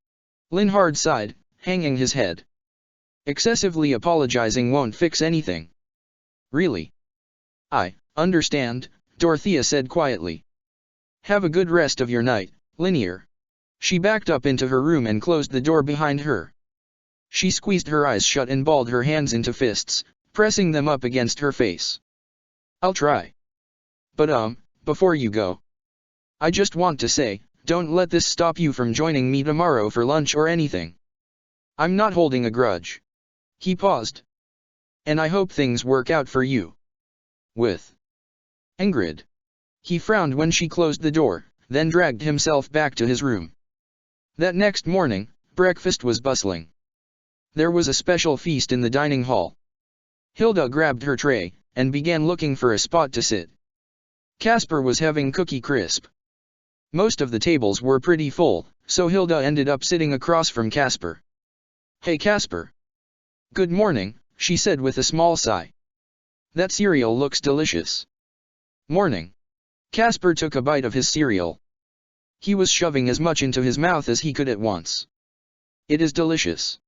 Linhard sighed, hanging his head. Excessively apologizing won't fix anything. Really? I understand, Dorothea said quietly. Have a good rest of your night, Linear. She backed up into her room and closed the door behind her. She squeezed her eyes shut and balled her hands into fists, pressing them up against her face. I'll try. But before you go, I just want to say, don't let this stop you from joining me tomorrow for lunch or anything. I'm not holding a grudge. He paused. And I hope things work out for you. With Ingrid. He frowned when she closed the door, then dragged himself back to his room. That next morning, breakfast was bustling. There was a special feast in the dining hall. Hilda grabbed her tray, and began looking for a spot to sit. Casper was having cookie crisp. Most of the tables were pretty full, so Hilda ended up sitting across from Casper. Hey Casper. Good morning, she said with a small sigh. That cereal looks delicious. Morning. Casper took a bite of his cereal. He was shoving as much into his mouth as he could at once. It is delicious.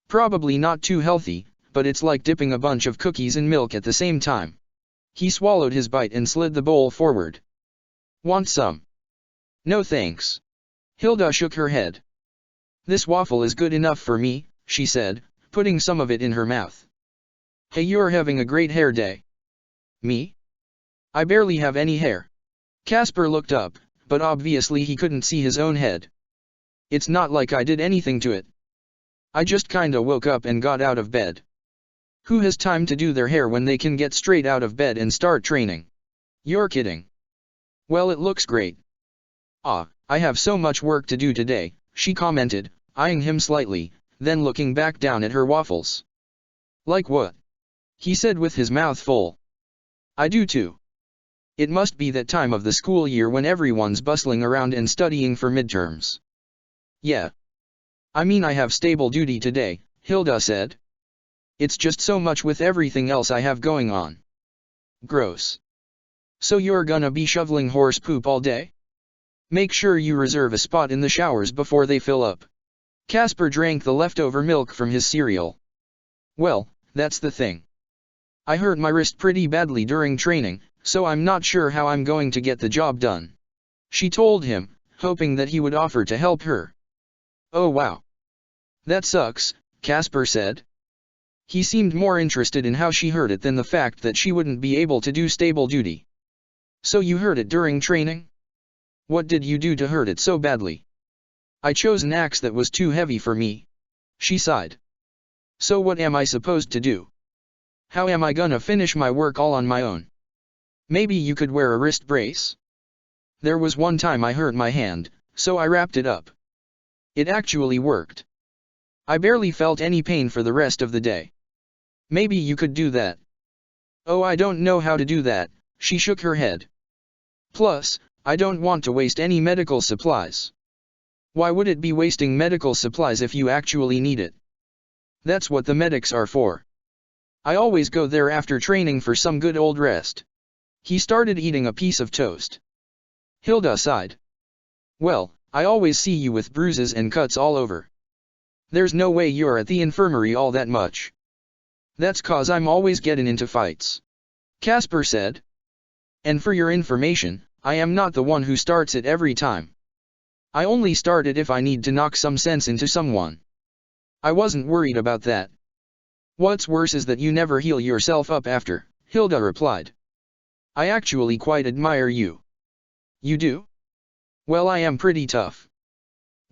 Probably not too healthy, but it's like dipping a bunch of cookies in milk at the same time. He swallowed his bite and slid the bowl forward. Want some? No thanks. Hilda shook her head. This waffle is good enough for me, she said, putting some of it in her mouth. Hey, you're having a great hair day. Me? I barely have any hair. Casper looked up, but obviously he couldn't see his own head. It's not like I did anything to it. I just kinda woke up and got out of bed. Who has time to do their hair when they can get straight out of bed and start training? You're kidding. Well, it looks great. I have so much work to do today, she commented, eyeing him slightly, then looking back down at her waffles. Like what? He said with his mouth full. I do too. It must be that time of the school year when everyone's bustling around and studying for midterms. Yeah. I mean, I have stable duty today, Hilda said. It's just so much with everything else I have going on. Gross. So you're gonna be shoveling horse poop all day? Make sure you reserve a spot in the showers before they fill up. Casper drank the leftover milk from his cereal. Well, that's the thing. I hurt my wrist pretty badly during training, so I'm not sure how I'm going to get the job done. She told him, hoping that he would offer to help her. Oh wow. That sucks, Casper said. He seemed more interested in how she hurt it than the fact that she wouldn't be able to do stable duty. So you hurt it during training? What did you do to hurt it so badly? I chose an axe that was too heavy for me. She sighed. So what am I supposed to do? How am I gonna finish my work all on my own? Maybe you could wear a wrist brace? There was one time I hurt my hand, so I wrapped it up. It actually worked. I barely felt any pain for the rest of the day. Maybe you could do that. Oh, I don't know how to do that, she shook her head. Plus, I don't want to waste any medical supplies. Why would it be wasting medical supplies if you actually need it? That's what the medics are for. I always go there after training for some good old rest. He started eating a piece of toast. Hilda sighed. Well, I always see you with bruises and cuts all over. There's no way you're at the infirmary all that much. That's 'cause I'm always getting into fights. Casper said. And for your information, I am not the one who starts it every time. I only start it if I need to knock some sense into someone. I wasn't worried about that. What's worse is that you never heal yourself up after, Hilda replied. I actually quite admire you. You do? Well, I am pretty tough.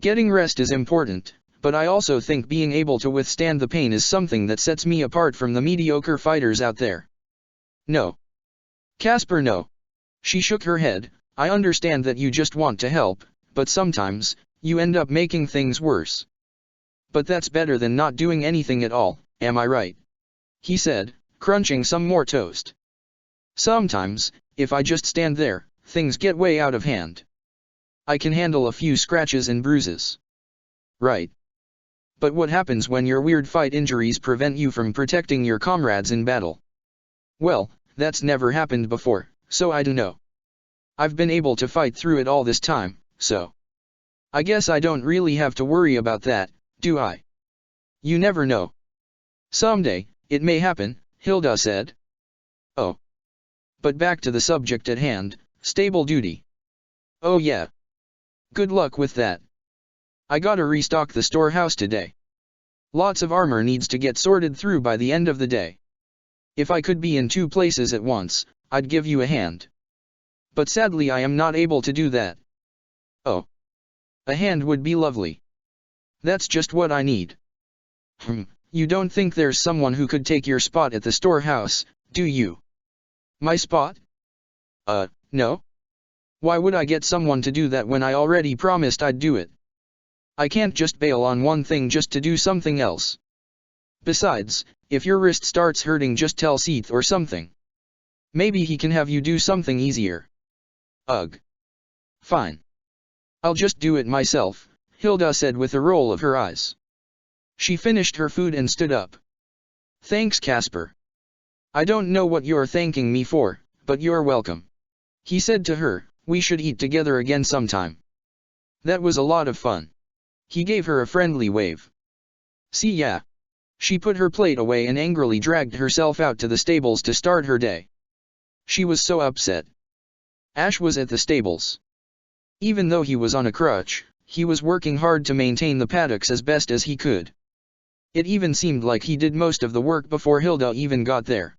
Getting rest is important, but I also think being able to withstand the pain is something that sets me apart from the mediocre fighters out there. No. Casper, no. She shook her head. I understand that you just want to help, but sometimes, you end up making things worse. But that's better than not doing anything at all, am I right? He said, crunching some more toast. Sometimes, if I just stand there, things get way out of hand. I can handle a few scratches and bruises. Right. But what happens when your weird fight injuries prevent you from protecting your comrades in battle? Well, that's never happened before, so I don't know. I've been able to fight through it all this time, so I guess I don't really have to worry about that, do I? You never know. Someday, it may happen, Hilda said. Oh. But back to the subject at hand, stable duty. Oh yeah. Good luck with that. I gotta restock the storehouse today. Lots of armor needs to get sorted through by the end of the day. If I could be in 2 places at once, I'd give you a hand. But sadly I am not able to do that. Oh. A hand would be lovely. That's just what I need. You don't think there's someone who could take your spot at the storehouse, do you? My spot? No. Why would I get someone to do that when I already promised I'd do it? I can't just bail on one thing just to do something else. Besides, if your wrist starts hurting, just tell Seath or something. Maybe he can have you do something easier. Ugh. Fine. I'll just do it myself, Hilda said with a roll of her eyes. She finished her food and stood up. Thanks, Casper. I don't know what you're thanking me for, but you're welcome. He said to her, we should eat together again sometime. That was a lot of fun. He gave her a friendly wave. See ya. She put her plate away and angrily dragged herself out to the stables to start her day. She was so upset. Ash was at the stables. Even though he was on a crutch, he was working hard to maintain the paddocks as best as he could. It even seemed like he did most of the work before Hilda even got there.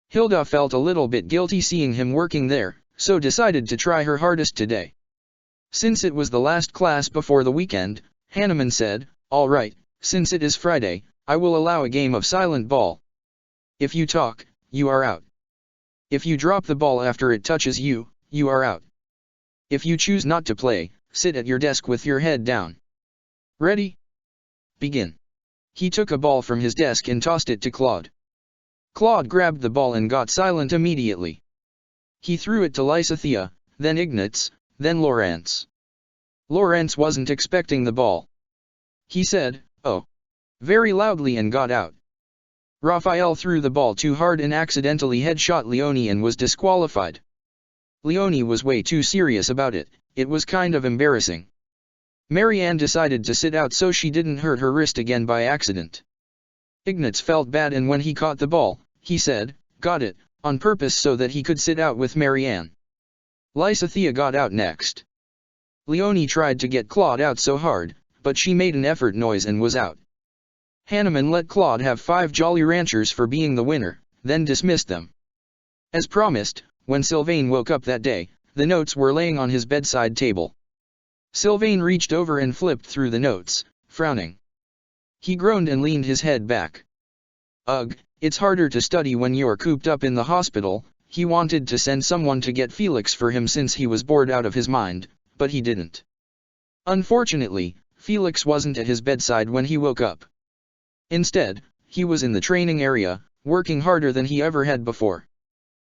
Hilda felt a little bit guilty seeing him working there, so decided to try her hardest today. Since it was the last class before the weekend, Hanneman said, all right, since it is Friday, I will allow a game of silent ball. If you talk, you are out. If you drop the ball after it touches you, you are out. If you choose not to play, sit at your desk with your head down. Ready? Begin. He took a ball from his desk and tossed it to Claude. Claude grabbed the ball and got silent immediately. He threw it to Lysithea, then Ignatz, then Lawrence. Lawrence wasn't expecting the ball. He said, oh, very loudly and got out. Raphael threw the ball too hard and accidentally headshot Leonie and was disqualified. Leonie was way too serious about it, it was kind of embarrassing. Marianne decided to sit out so she didn't hurt her wrist again by accident. Ignatz felt bad, and when he caught the ball, he said, Got it, on purpose so that he could sit out with Marianne. Lysithea got out next. Leonie tried to get Claude out so hard, but she made an effort noise and was out. Hanneman let Claude have 5 Jolly Ranchers for being the winner, then dismissed them. As promised, when Sylvain woke up that day, the notes were laying on his bedside table. Sylvain reached over and flipped through the notes, frowning. He groaned and leaned his head back. Ugh, it's harder to study when you're cooped up in the hospital. He wanted to send someone to get Felix for him since he was bored out of his mind, but he didn't. Unfortunately, Felix wasn't at his bedside when he woke up. Instead, he was in the training area, working harder than he ever had before.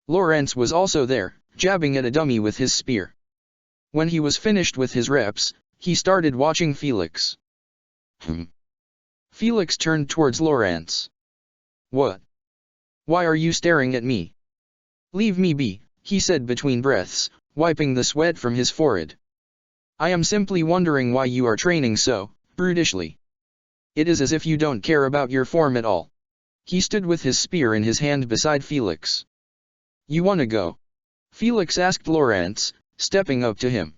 Lawrence was also there, jabbing at a dummy with his spear. When he was finished with his reps, he started watching Felix. Felix turned towards Lawrence. What? Why are you staring at me? Leave me be, he said between breaths, wiping the sweat from his forehead. I am simply wondering why you are training so brutishly. It is as if you don't care about your form at all. He stood with his spear in his hand beside Felix. You wanna go? Felix asked Lawrence, stepping up to him.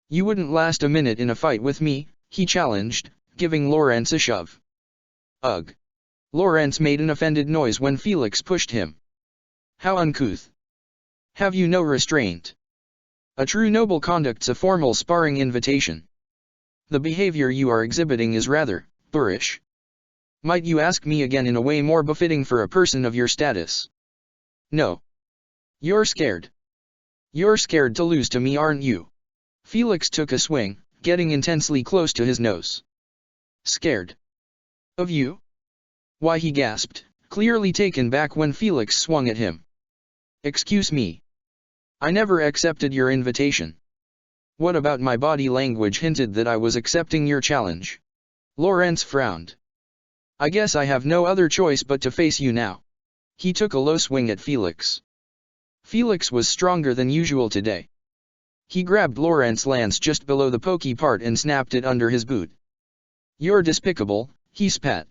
You wouldn't last a minute in a fight with me, he challenged, giving Lawrence a shove. Ugh. Lawrence made an offended noise when Felix pushed him. How uncouth. Have you no restraint? A true noble conduct's a formal sparring invitation. The behavior you are exhibiting is rather boorish. Might you ask me again in a way more befitting for a person of your status? No. You're scared. You're scared to lose to me, aren't you? Felix took a swing, getting intensely close to his nose. Scared? Of you? Why, he gasped, clearly taken back when Felix swung at him. Excuse me. I never accepted your invitation. What about my body language hinted that I was accepting your challenge? Lawrence frowned. I guess I have no other choice but to face you now. He took a low swing at Felix. Felix was stronger than usual today. He grabbed Lawrence's lance just below the pokey part and snapped it under his boot. You're despicable, he spat.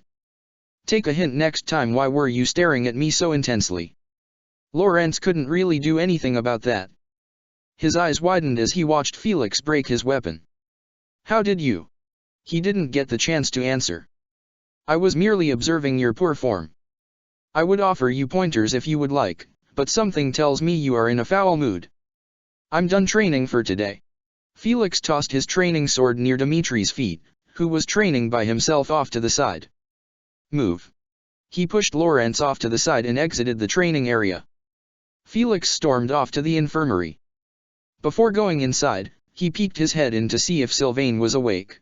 Take a hint next time. Why were you staring at me so intensely? Lawrence couldn't really do anything about that. His eyes widened as he watched Felix break his weapon. How did you? He didn't get the chance to answer. I was merely observing your poor form. I would offer you pointers if you would like, but something tells me you are in a foul mood. I'm done training for today. Felix tossed his training sword near Dimitri's feet, who was training by himself off to the side. Move. He pushed Lawrence off to the side and exited the training area. Felix stormed off to the infirmary. Before going inside, he peeked his head in to see if Sylvain was awake.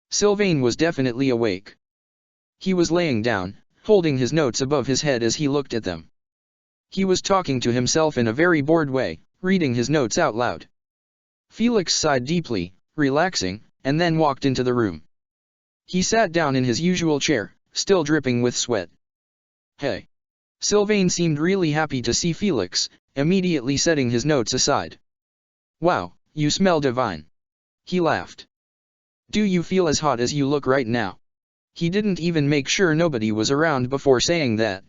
Sylvain was definitely awake. He was laying down, holding his notes above his head as he looked at them. He was talking to himself in a very bored way, reading his notes out loud. Felix sighed deeply, relaxing, and then walked into the room. He sat down in his usual chair, still dripping with sweat. Hey. Sylvain seemed really happy to see Felix, immediately setting his notes aside. Wow, you smell divine. He laughed. Do you feel as hot as you look right now? He didn't even make sure nobody was around before saying that.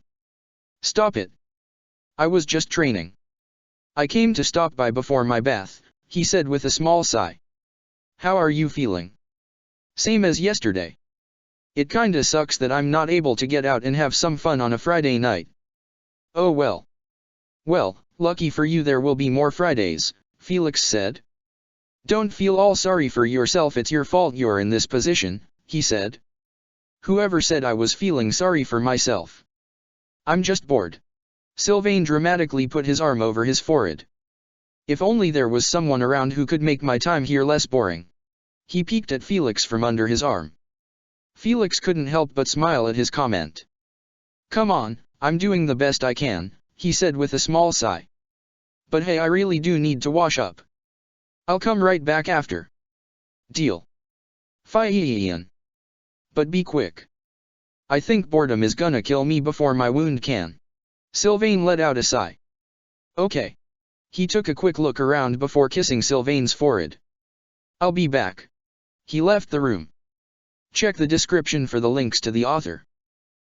Stop it. I was just training. I came to stop by before my bath, he said with a small sigh. How are you feeling? Same as yesterday. It kinda sucks that I'm not able to get out and have some fun on a Friday night. Oh well. Well, lucky for you there will be more Fridays, Felix said. Don't feel all sorry for yourself, it's your fault you're in this position, he said. Whoever said I was feeling sorry for myself? I'm just bored. Sylvain dramatically put his arm over his forehead. If only there was someone around who could make my time here less boring. He peeked at Felix from under his arm. Felix couldn't help but smile at his comment. Come on, I'm doing the best I can, he said with a small sigh. But hey, I really do need to wash up. I'll come right back after. Deal. Fine. But be quick. I think boredom is gonna kill me before my wound can. Sylvain let out a sigh. Okay. He took a quick look around before kissing Sylvain's forehead. I'll be back. He left the room. Check the description for the links to the author.